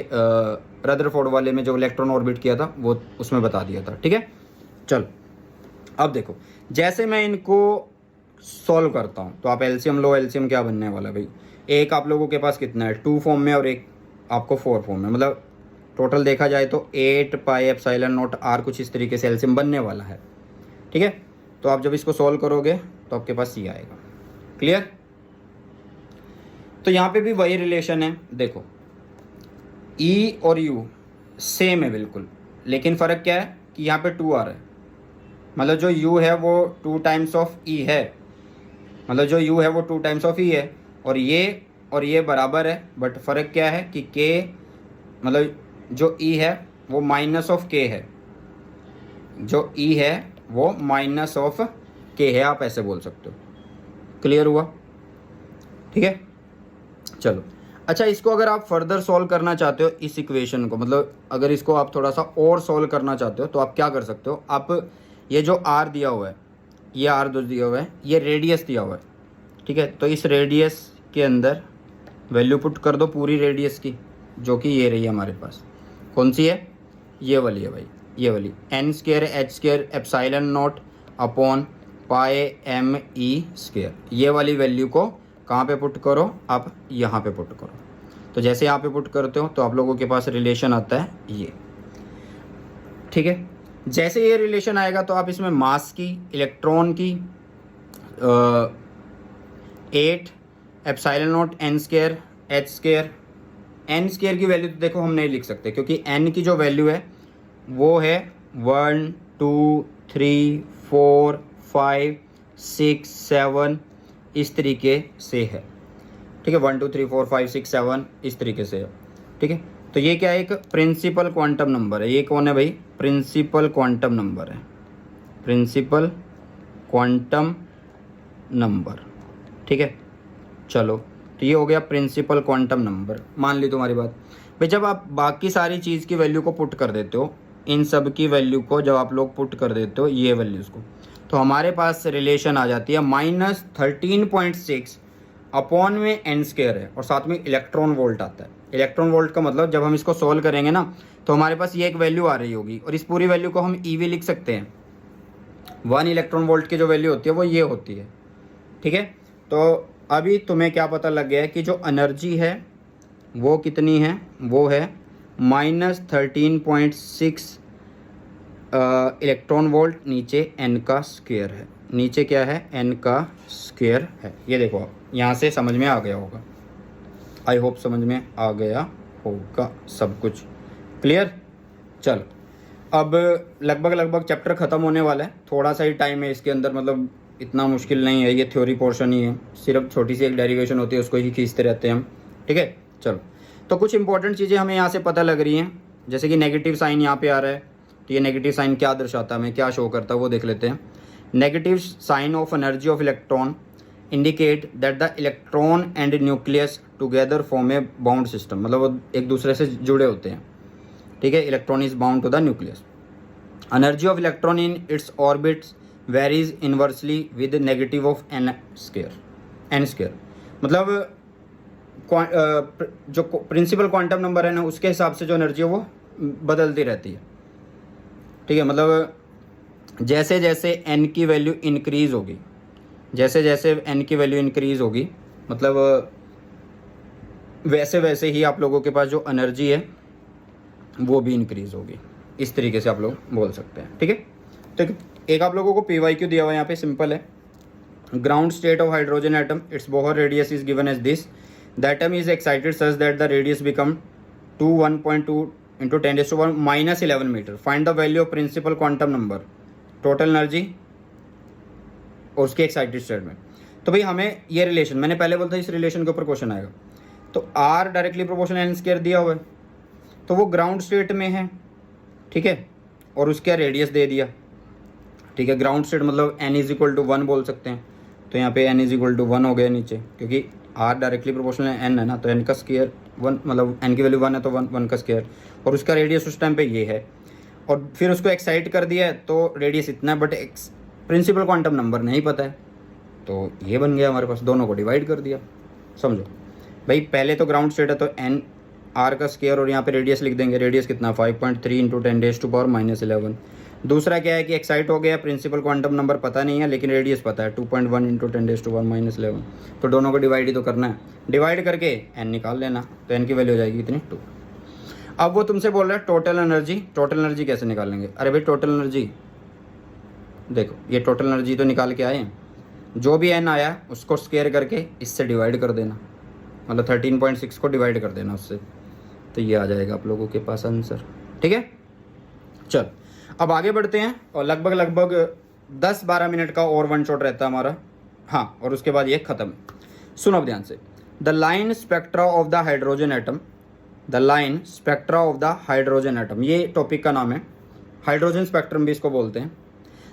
Speaker 1: रदरफोर्ड वाले में जो इलेक्ट्रॉन ऑर्बिट किया था वो उसमें बता दिया था। ठीक है। चलो अब देखो, जैसे मैं इनको सॉल्व करता हूँ तो आप एलसीएम लो। एलसीएम क्या बनने वाला है भाई? एक आप लोगों के पास कितना है? 2 फॉर्म में, और एक आपको 4 फॉर्म में, मतलब टोटल देखा जाए तो 8πε0r कुछ इस तरीके से एलसीएम बनने वाला है। ठीक है। तो आप जब इसको सॉल्व करोगे तो आपके पास ये आएगा। क्लियर? तो यहाँ पे भी वही रिलेशन है। देखो E और U सेम है बिल्कुल, लेकिन फ़र्क क्या है कि यहाँ पे 2r है, मतलब जो U है वो 2 टाइम्स ऑफ E है, मतलब जो U है वो 2 टाइम्स ऑफ E है, और ये बराबर है। बट फ़र्क क्या है कि K, मतलब जो E है वो माइनस ऑफ K है, जो E है वो माइनस ऑफ K है, आप ऐसे बोल सकते हो। क्लियर हुआ? ठीक है। चलो अच्छा, इसको अगर आप फर्दर सॉल्व करना चाहते हो इस इक्वेशन को, मतलब अगर इसको आप थोड़ा सा और सॉल्व करना चाहते हो तो आप क्या कर सकते हो? आप ये जो r दिया हुआ है, ये r जो दिया हुआ है, ये रेडियस दिया हुआ है। ठीक है। तो इस रेडियस के अंदर वैल्यू पुट कर दो पूरी रेडियस की, जो कि ये रही है हमारे पास। कौन सी है? ये वाली है भाई, ये वाली n² h² ε0 अपॉन πme²। ये वाली वैल्यू को कहाँ पे पुट करो? आप यहाँ पे पुट करो। तो जैसे यहाँ पे पुट करते हो तो आप लोगों के पास रिलेशन आता है ये। ठीक है। जैसे ये रिलेशन आएगा तो आप इसमें मास की, इलेक्ट्रॉन की 8ε0 n² h²। n² की वैल्यू तो देखो हम नहीं लिख सकते, क्योंकि n की जो वैल्यू है वो है 1 2 3 4 5 6 7 इस तरीके से है। ठीक है। 1 2 3 4 5 6 7 इस तरीके से है। ठीक है। तो ये क्या है? एक प्रिंसिपल क्वांटम नंबर है। ये कौन है भाई? प्रिंसिपल क्वांटम नंबर है, प्रिंसिपल क्वांटम नंबर। ठीक है। चलो, तो ये हो गया प्रिंसिपल क्वांटम नंबर। मान ली तुम्हारी बात भाई। जब आप बाकी सारी चीज़ की वैल्यू को पुट कर देते हो, इन सब की वैल्यू को जब आप लोग पुट कर देते हो ये वैल्यूज़ को, तो हमारे पास रिलेशन आ जाती है -13.6 अपॉन में n² है, और साथ में इलेक्ट्रॉन वोल्ट आता है। इलेक्ट्रॉन वोल्ट का मतलब जब हम इसको सॉल्व करेंगे ना, तो हमारे पास ये एक वैल्यू आ रही होगी, और इस पूरी वैल्यू को हम EV लिख सकते हैं। 1 इलेक्ट्रॉन वोल्ट की जो वैल्यू होती है वो ये होती है। ठीक है। तो अभी तुम्हें क्या पता लग गया है कि जो एनर्जी है वो कितनी है? वो है -13.6 इलेक्ट्रॉन वोल्ट, नीचे n का स्क्वायर है। नीचे क्या है? n का स्क्वायर है। ये देखो, आप यहाँ से समझ में आ गया होगा। आई होप समझ में आ गया होगा सब कुछ। क्लियर? चलो, अब लगभग चैप्टर ख़त्म होने वाला है। थोड़ा सा ही टाइम है इसके अंदर, मतलब इतना मुश्किल नहीं है, ये थ्योरी पोर्शन ही है। सिर्फ छोटी सी एक डेरिवेशन होती है, उसको ही खींचते रहते हैं हम। ठीक है। चलो, तो कुछ इंपॉर्टेंट चीज़ें हमें यहाँ से पता लग रही हैं, जैसे कि नेगेटिव साइन यहाँ पे आ रहा है। तो ये नेगेटिव साइन क्या दर्शाता है, हमें क्या शो करता है वो देख लेते हैं। Negative sign of energy of electron indicate that the electron and nucleus together form a bound system, मतलब वो एक दूसरे से जुड़े होते हैं। ठीक है। Electron is bound to the nucleus. Energy of electron in its orbits varies inversely with negative of n²। मतलब जो प्रिंसिपल क्वांटम नंबर है ना, उसके हिसाब से जो एनर्जी है वो बदलती रहती है। ठीक है। मतलब जैसे जैसे n की वैल्यू इंक्रीज़ होगी, जैसे जैसे n की वैल्यू इंक्रीज़ होगी, मतलब वैसे वैसे ही आप लोगों के पास जो एनर्जी है वो भी इंक्रीज़ होगी। इस तरीके से आप लोग बोल सकते हैं। ठीक है। तो एक आप लोगों को PYQ दिया हुआ है यहाँ पे, सिंपल है। Ground state of hydrogen atom, its Bohr radius is given as this. The atom is excited such that the radius become 1.2 into 10⁻⁻11 metre. Find the value of principal quantum number, total energy और उसके excited state में. तो भाई हमें ये relation, मैंने पहले बोला था इस रिलेशन के ऊपर क्वेश्चन आएगा. तो r directly proportional n square दिया हुआ है, तो वो ग्राउंड स्टेट में है, ठीक है, और उसका रेडियस दे दिया, ठीक है. ग्राउंड स्टेट मतलब n इज इक्वल टू 1 बोल सकते हैं. तो यहाँ पे n इज इक्वल टू 1 हो गया नीचे, क्योंकि r डायरेक्टली प्रोपोर्शनल n है ना, तो n का स्क्वायर 1, मतलब n की वैल्यू 1 है तो 1 का स्क्वायर, और उसका रेडियस उस टाइम पे ये है. और फिर उसको एक्साइट कर दिया है तो रेडियस इतना है, बट प्रिंसिपल क्वांटम नंबर नहीं पता है, तो ये बन गया हमारे पास. दोनों को डिवाइड कर दिया. समझो भाई, पहले तो ग्राउंड स्टेट है तो n r का स्क्वायर, और यहाँ पे रेडियस लिख देंगे. रेडियस कितना, 5.3 इंटू 10⁻⁻11. दूसरा क्या है कि एक्साइट हो गया, प्रिंसिपल क्वांटम नंबर पता नहीं है लेकिन रेडियस पता है, 2.1 इंटू 10⁻⁻11. तो दोनों को डिवाइड ही तो करना है. डिवाइड करके n निकाल लेना, तो n की वैल्यू हो जाएगी कितनी, 2. अब वो तुमसे बोल रहा है टोटल एनर्जी. टोटल एनर्जी कैसे निकालेंगे? अरे भाई टोटल एनर्जी देखो, ये टोटल एनर्जी तो निकाल के आए हैं. जो भी n आया उसको स्क्वायर करके इससे डिवाइड कर देना, मतलब 13.6 को डिवाइड कर देना उससे, तो ये आ जाएगा आप लोगों के पास आंसर. ठीक है, चल अब आगे बढ़ते हैं. और लगभग 10-12 मिनट का और वन शॉट रहता है हमारा. हाँ, और उसके बाद ये ख़त्म. सुनो अब ध्यान से. The line spectra of the hydrogen atom, the line spectra of the hydrogen atom, ये टॉपिक का नाम है. हाइड्रोजन स्पेक्ट्रम भी इसको बोलते हैं.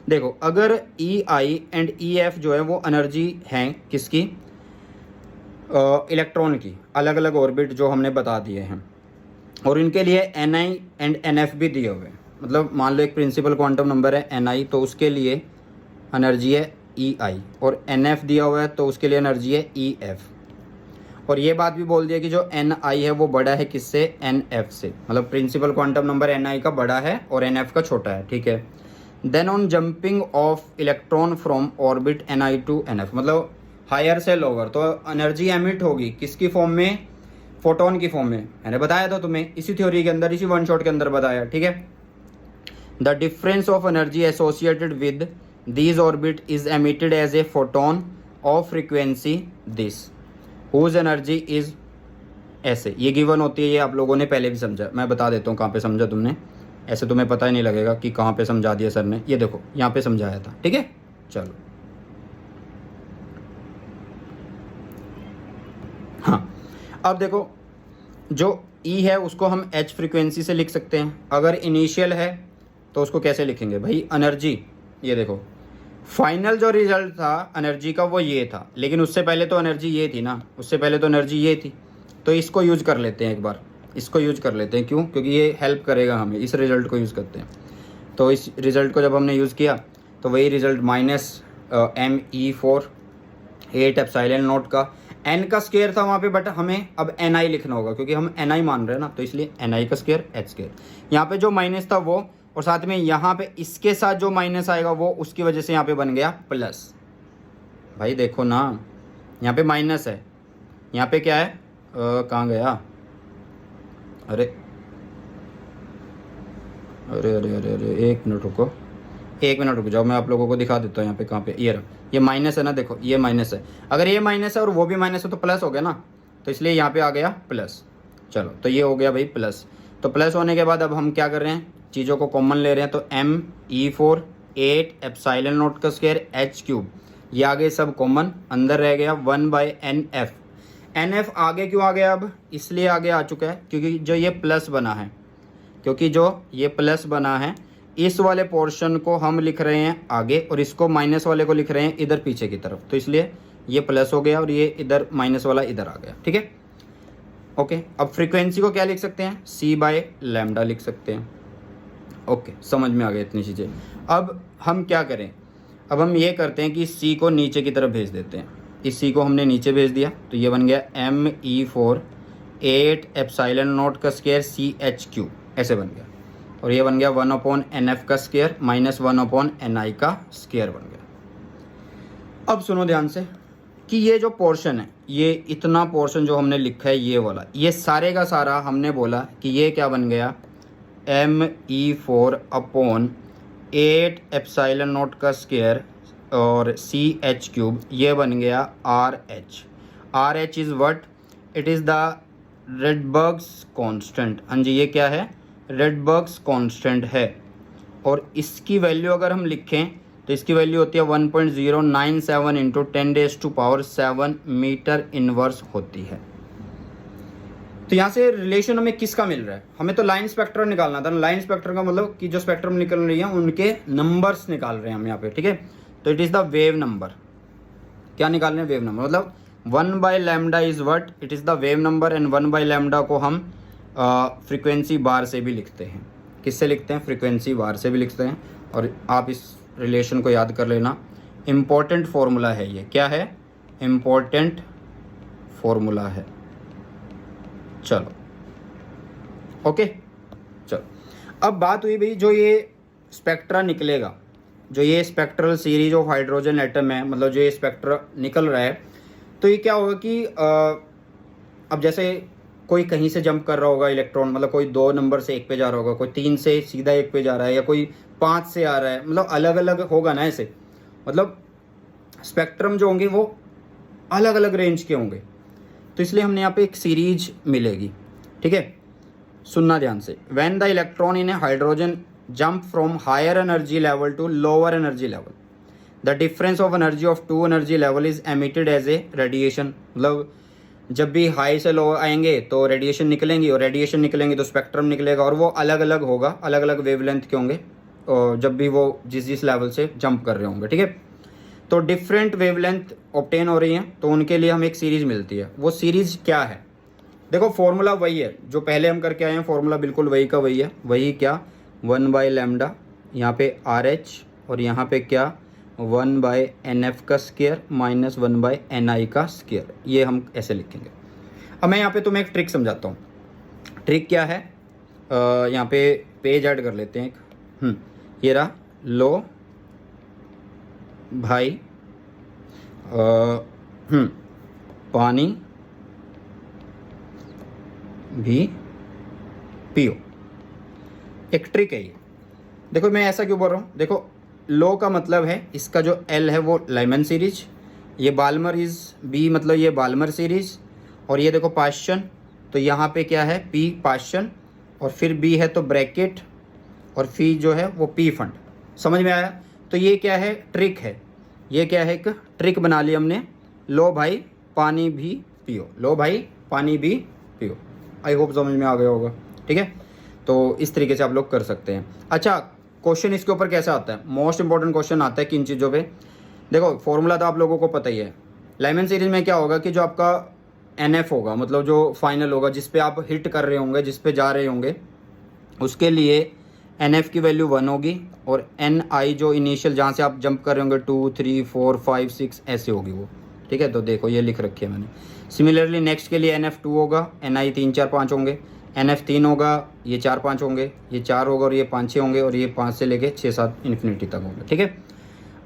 Speaker 1: देखो, अगर ई आई एंड ई एफ जो है वो एनर्जी हैं किसकी, इलेक्ट्रॉन की, अलग अलग ऑर्बिट जो हमने बता दिए हैं, और इनके लिए n i and n f भी दिए हुए हैं. मतलब मान लो एक प्रिंसिपल क्वांटम नंबर है एन आई, तो उसके लिए एनर्जी है ई आई, और एन एफ दिया हुआ है तो उसके लिए एनर्जी है ई एफ. और ये बात भी बोल दिया कि जो एन आई है वो बड़ा है किससे, एन एफ से. मतलब प्रिंसिपल क्वांटम नंबर एन आई का बड़ा है और एन एफ का छोटा है. ठीक है. Then on jumping off electron from orbit n i to n f, मतलब हायर से लोअर, तो एनर्जी एमिट होगी किसकी फॉर्म में, फोटोन की फॉर्म में. मैंने बताया था तुम्हें इसी थ्योरी के अंदर, इसी वन शॉट के अंदर बताया. ठीक है. The difference of energy associated with these orbit is emitted as a photon of frequency this, whose energy is, ऐसे ये गिवन होती है. ये आप लोगों ने पहले भी समझा, मैं बता देता हूँ कहाँ पे समझा तुमने. ऐसे तुम्हें पता ही नहीं लगेगा कि कहाँ पे समझा दिया सर ने. ये देखो यहाँ पे समझाया था. ठीक है, चलो. हाँ, अब देखो, जो E है उसको हम H फ्रीक्वेंसी से लिख सकते हैं. अगर इनिशियल है तो उसको कैसे लिखेंगे भाई, एनर्जी. ये देखो, फाइनल जो रिजल्ट था एनर्जी का वो ये था, लेकिन उससे पहले तो एनर्जी ये थी ना, उससे पहले तो एनर्जी ये थी. तो इसको यूज कर लेते हैं एक बार, इसको यूज कर लेते हैं. क्यों? क्योंकि ये हेल्प करेगा हमें. इस रिजल्ट को यूज़ करते हैं. तो इस रिजल्ट को जब हमने यूज़ किया तो वही रिजल्ट -ME4 8 एप्सिलॉन नॉट का n का स्क्वायर था वहाँ पे, बट हमें अब ni लिखना होगा क्योंकि हम ni मान रहे हैं ना, तो इसलिए ni का स्क्वायर h स्क्वायर. यहाँ पे जो माइनस था वो, और साथ में यहाँ पे इसके साथ जो माइनस आएगा वो, उसकी वजह से यहाँ पे बन गया प्लस. भाई देखो ना, यहाँ पे माइनस है, यहाँ पे क्या है, कहाँ गया, अरे अरे अरे अरे अरे एक मिनट रुक जाओ, मैं आप लोगों को दिखा देता हूँ. यहाँ पे कहाँ पे, ये माइनस है ना, देखो ये माइनस है. अगर ये माइनस है और वो भी माइनस है तो प्लस हो गया ना, तो इसलिए यहाँ पे आ गया प्लस. चलो, तो ये हो गया भाई प्लस. तो प्लस होने के बाद अब हम क्या कर रहे हैं, चीज़ों को कॉमन ले रहे हैं. तो ME4 8 एप्सिलॉन नॉट का स्क्वायर H3, ये आगे सब कॉमन, अंदर रह गया 1/NF. NF आगे क्यों आ गया, अब इसलिए आगे आ चुका है क्योंकि जो ये प्लस बना है, इस वाले पोर्शन को हम लिख रहे हैं आगे, और इसको माइनस वाले को लिख रहे हैं इधर पीछे की तरफ. तो इसलिए ये प्लस हो गया और ये इधर माइनस वाला इधर आ गया. ठीक है, ओके. अब फ्रीक्वेंसी को क्या लिख सकते हैं, C/λ लिख सकते हैं. ओके, समझ में आ गया इतनी चीज़ें. अब हम क्या करें, अब हम ये करते हैं कि C को नीचे की तरफ भेज देते हैं. इस C को हमने नीचे भेज दिया, तो ये बन गया ME4 8 एप्सिलॉन नॉट का स्क्वायर CH3, ऐसे बन गया. और ये बन गया 1/NF का स्क्वायर -1/NI का स्क्वायर बन गया. अब सुनो ध्यान से कि ये जो पोर्शन है, ये इतना पोर्शन जो हमने लिखा है ये वाला, ये सारे का सारा हमने बोला कि ये क्या बन गया, ME4 अपॉन 8 एप्सिलॉन नॉट का स्क्वायर और CH3, ये बन गया RH. RH is what, it is the रेडबर्ग्स constant. हाँ जी, ये क्या है? रेडबर्ग्स कांस्टेंट है। और इसकी वैल्यू अगर हम लिखें तो इसकी वैल्यू होती है 1.097 इंटू 10⁻⁷ मीटर इनवर्स होती है। तो यहाँ से रिलेशन हमें किसका मिल रहा है? हमें तो लाइन स्पेक्ट्रम निकालना था। लाइन स्पेक्ट्रम का मतलब कि जो स्पेक्ट्रम निकल रही है उनके नंबर्स निकाल रहे हैं हम यहाँ पे, ठीक है। तो it is the wave number. क्या निकाल रहे हैं? Wave number. मतलब 1/λ is what? It is the wave number. And 1/λ को हम फ्रीक्वेंसी बार से भी लिखते हैं। किससे लिखते हैं? फ्रीक्वेंसी बार से भी लिखते हैं। और आप इस रिलेशन को याद कर लेना, इम्पोर्टेंट फॉर्मूला है ये। क्या है? इम्पोर्टेंट फॉर्मूला है। चलो ओके, चलो अब बात हुई भाई, जो ये स्पेक्ट्रा निकलेगा, जो ये spectral series of hydrogen atom है, मतलब जो ये स्पेक्ट्रा निकल रहा है, तो ये क्या होगा कि अब जैसे कोई कहीं से जंप कर रहा होगा इलेक्ट्रॉन, मतलब कोई 2 नंबर से 1 पे जा रहा होगा, कोई 3 से सीधा 1 पे जा रहा है, या कोई 5 से आ रहा है, मतलब अलग अलग होगा ना ऐसे। मतलब स्पेक्ट्रम जो होंगे वो अलग अलग रेंज के होंगे। तो इसलिए हमने यहाँ पे एक सीरीज मिलेगी, ठीक है। सुनना ध्यान से। When the electron in a hydrogen jump from higher energy level to lower energy level, the difference of energy of 2 energy level is emitted as a radiation. मतलब जब भी हाई से लो आएंगे तो रेडिएशन निकलेंगी, और रेडिएशन निकलेंगी तो स्पेक्ट्रम निकलेगा, और वो अलग अलग होगा, अलग अलग वेवलेंथ के होंगे, और जब भी वो जिस लेवल से जंप कर रहे होंगे, ठीक है। तो डिफरेंट वेवलेंथ ऑब्टेन हो रही हैं, तो उनके लिए हमें एक सीरीज मिलती है। वो सीरीज क्या है? देखो फॉर्मूला वही है जो पहले हम करके आए हैं, फॉर्मूला बिल्कुल वही का वही है। वही क्या? 1/λ, यहाँ पे RH, और यहाँ पे क्या? 1/NF का स्क्वायर माइनस 1/NI का स्क्वायर। ये हम ऐसे लिखेंगे। अब मैं यहाँ पे तुम्हें एक ट्रिक समझाता हूँ। ट्रिक क्या है? यहाँ पे पेज ऐड कर लेते हैं एक। ये रहा, लो भाई पानी भी पियो। एक ट्रिक है ये। देखो मैं ऐसा क्यों बोल रहा हूँ? देखो लो का मतलब है, इसका जो L है वो लाइमन सीरीज, ये बाल्मर इज B, मतलब ये बाल्मर सीरीज, और ये देखो पाश्चन, तो यहाँ पे क्या है? P पाश्चन, और फिर B है तो ब्रैकेट, और फी जो है वो P फंड। समझ में आया? तो ये क्या है? ट्रिक है। ये क्या है? एक ट्रिक बना ली हमने। लो भाई पानी भी पियो, लो भाई पानी भी पियो। आई होप समझ में आ गया होगा, ठीक है। तो इस तरीके से आप लोग कर सकते हैं। अच्छा, क्वेश्चन इसके ऊपर कैसा आता है? मोस्ट इंपॉर्टेंट क्वेश्चन आता है किन चीज़ों पे? देखो फॉर्मूला तो आप लोगों को पता ही है। लाइमन सीरीज में क्या होगा कि जो आपका NF होगा, मतलब जो फाइनल होगा, जिस पे आप हिट कर रहे होंगे, जिस पे जा रहे होंगे, उसके लिए NF की वैल्यू 1 होगी, और NI जो इनिशियल जहाँ से आप जंप कर रहे होंगे 2, 3, 4, 5, 6 ऐसे होगी वो, ठीक है। तो देखो ये लिख रखी है मैंने। सिमिलरली नेक्स्ट के लिए NF 2 होगा, NI 3, 4, 5 होंगे, NF 3 होगा, ये 4, 5 होंगे, ये 4 होगा, और ये 5, 6 होंगे, और ये 5 से लेके 6, 7 इन्फिनिटी तक होंगे, ठीक है।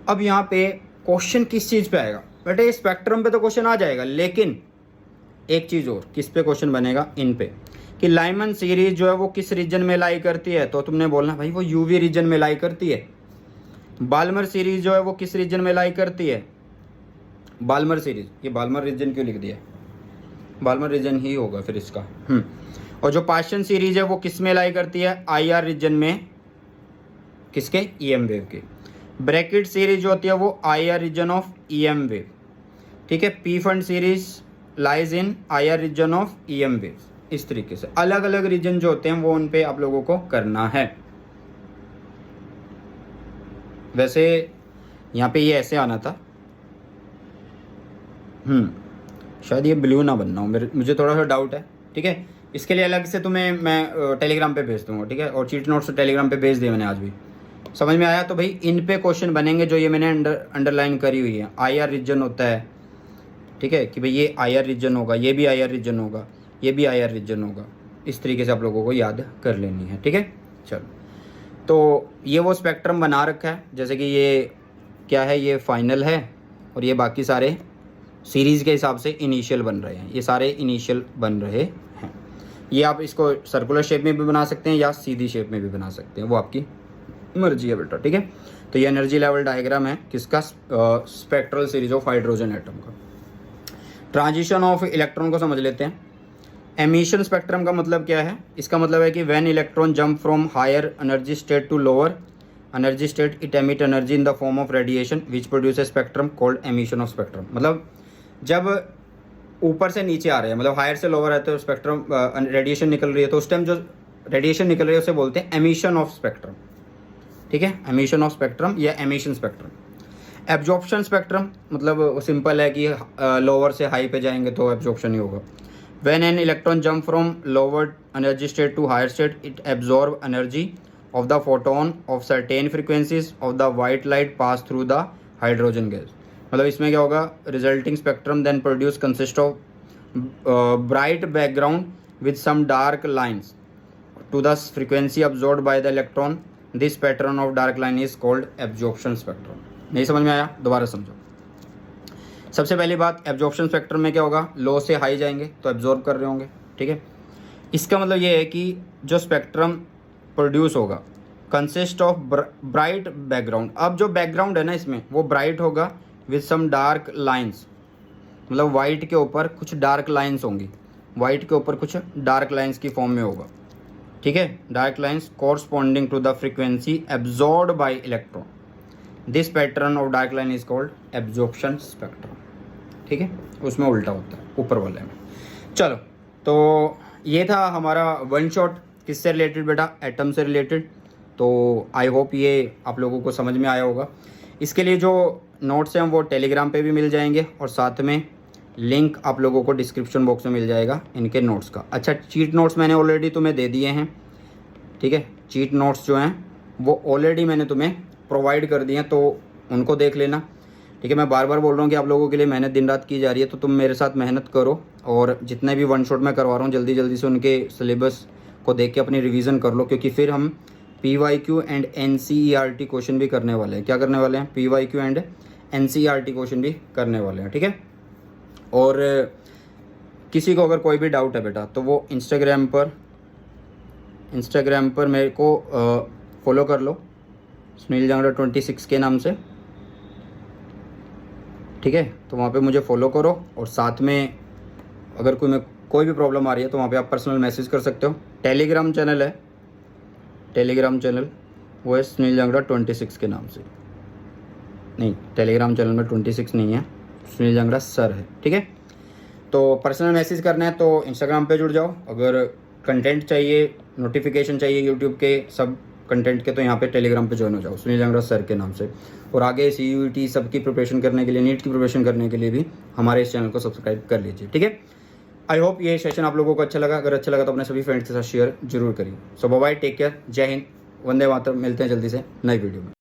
Speaker 1: अब यहाँ पे क्वेश्चन किस चीज़ पे आएगा? बेटे स्पेक्ट्रम पे तो क्वेश्चन आ जाएगा, लेकिन एक चीज़ और, किस पे क्वेश्चन बनेगा? इन पे, कि लाइमन सीरीज जो है वो किस रीजन में लाई करती है? तो तुमने बोलना भाई वो UV रीजन में लाई करती है। बाल्मर सीरीज जो है वो किस रीजन में लाई करती है? बाल्मर सीरीज, ये बाल्मर रीजन क्यों लिख दिया? बाल्मर रीजन ही होगा फिर इसका। और जो पाश्चन सीरीज है वो किस में लाई करती है? IR रीजन में। किसके? EM वेव के। ब्रैकेट सीरीज जो होती है वो IR region of EM wave, ठीक है। P Pfund series lies in IR region of EM wave. इस तरीके से अलग अलग रीजन जो होते हैं वो उन पे आप लोगों को करना है। वैसे यहाँ पे ये ऐसे आना था, शायद ये ब्लू ना बनना हो, मुझे थोड़ा सा डाउट है, ठीक है। इसके लिए अलग से तुम्हें मैं टेलीग्राम पे भेज दूंगा, ठीक है। और चीट नोट्स टेलीग्राम पे भेज दिए मैंने आज भी। समझ में आया? तो भाई इन पे क्वेश्चन बनेंगे जो ये मैंने अंडरलाइन करी हुई है। IR रीजन होता है, ठीक है, कि भाई ये IR रीजन होगा, ये भी IR रीजन होगा, ये भी IR रीजन होगा। इस तरीके से आप लोगों को याद कर लेनी है, ठीक है। चलो, तो ये वो स्पेक्ट्रम बना रखा है, जैसे कि ये क्या है? ये फाइनल है, और ये बाकी सारे सीरीज़ के हिसाब से इनिशियल बन रहे हैं। ये सारे इनिशियल बन रहे हैं। ये आप इसको सर्कुलर शेप में भी बना सकते हैं या सीधी शेप में भी बना सकते हैं, वो आपकी मर्जी है बेटा, ठीक है। तो ये एनर्जी लेवल डायग्राम है किसका? Spectral series of hydrogen atom का। ट्रांजिशन ऑफ इलेक्ट्रॉन को समझ लेते हैं। एमिशन स्पेक्ट्रम का मतलब क्या है? इसका मतलब है कि when electron jump from higher energy state to lower energy state it emit energy in the form of radiation which produce a spectrum called emission of spectrum. मतलब जब ऊपर से नीचे आ रहे हैं, मतलब हायर से लोअर है तो स्पेक्ट्रम रेडिएशन निकल रही है, तो उस टाइम जो रेडिएशन निकल रही है उसे बोलते हैं एमिशन ऑफ स्पेक्ट्रम। ठीक है, एमिशन ऑफ स्पेक्ट्रम या एमिशन स्पेक्ट्रम। एब्जॉर्प्शन स्पेक्ट्रम मतलब सिंपल है कि लोअर से हाई पे जाएंगे तो एब्जॉर्प्शन ही होगा। When an electron jump from lower energy state to higher state it absorb energy of the photon of certain frequencies of the white light pass through the hydrogen gas. मतलब इसमें क्या होगा? Resulting spectrum then produce consist of bright background with some dark lines to the frequency absorbed by the electron. This pattern of dark line is called absorption spectrum. नहीं समझ में आया? दोबारा समझो। सबसे पहली बात, एब्जॉर्प्शन स्पेक्ट्रम में क्या होगा? लो से हाई जाएंगे तो एब्जॉर्ब कर रहे होंगे। ठीक है, इसका मतलब ये है कि जो स्पेक्ट्रम प्रोड्यूस होगा कंसिस्ट ऑफ ब्राइट बैकग्राउंड। अब जो बैकग्राउंड है ना इसमें वो ब्राइट होगा विद सम डार्क लाइंस, मतलब वाइट के ऊपर कुछ डार्क लाइंस होंगी, वाइट के ऊपर कुछ डार्क लाइंस की फॉर्म में होगा। ठीक है, dark lines corresponding to the frequency absorbed by electron. This pattern of dark line is called absorption spectrum. ठीक है, उसमें उल्टा होता है ऊपर वाले में। चलो, तो ये था हमारा वन शॉट। किससे रिलेटेड बेटा? एटम से रिलेटेड। तो आई होप ये आप लोगों को समझ में आया होगा। इसके लिए जो नोट्स हैं वो टेलीग्राम पे भी मिल जाएंगे और साथ में लिंक आप लोगों को डिस्क्रिप्शन बॉक्स में मिल जाएगा इनके नोट्स का। अच्छा, चीट नोट्स मैंने ऑलरेडी तुम्हें दे दिए हैं। ठीक है, चीट नोट्स जो हैं वो ऑलरेडी मैंने तुम्हें प्रोवाइड कर दिए हैं, तो उनको देख लेना। ठीक है, मैं बार बार बोल रहा हूँ कि आप लोगों के लिए मेहनत दिन रात की जा रही है, तो तुम मेरे साथ मेहनत करो और जितने भी वन शॉट मैं करवा रहा हूँ जल्दी जल्दी से उनके सिलेबस को देख के अपनी रिवीजन कर लो, क्योंकि फिर हम PYQ एंड NCERT क्वेश्चन भी करने वाले हैं। क्या करने वाले हैं? PYQ एंड NCERT क्वेश्चन भी करने वाले हैं। ठीक है, और किसी को अगर कोई भी डाउट है बेटा तो वो इंस्टाग्राम पर मेरे को फॉलो कर लो, सुनील जांगड़ा 26 के नाम से। ठीक है, तो वहाँ पे मुझे फॉलो करो और साथ में अगर कोई भी प्रॉब्लम आ रही है तो वहाँ पे आप पर्सनल मैसेज कर सकते हो। टेलीग्राम चैनल है, टेलीग्राम चैनल वो है सुनील जांगड़ा 26 के नाम से। नहीं, टेलीग्राम चैनल में 26 नहीं है, सुनील जांगड़ा सर है। ठीक है, तो पर्सनल मैसेज करना है तो इंस्टाग्राम पे जुड़ जाओ। अगर कंटेंट चाहिए, नोटिफिकेशन चाहिए यूट्यूब के सब कंटेंट के, तो यहाँ पे टेलीग्राम पे ज्वाइन हो जाओ सुनील जांगड़ा सर के नाम से। और आगे CUET सबकी प्रिपरेशन करने के लिए, नीट की प्रिपरेशन करने के लिए भी हमारे इस चैनल को सब्सक्राइब कर लीजिए। ठीक है, आई होप ये सेशन आप लोगों को अच्छा लगा। अगर अच्छा लगा तो अपने सभी फ्रेंड्स के साथ शेयर जरूर करिए। सो बाय, टेक केयर, जय हिंद, वंदे मातरम। मिलते हैं जल्दी से नई वीडियो में।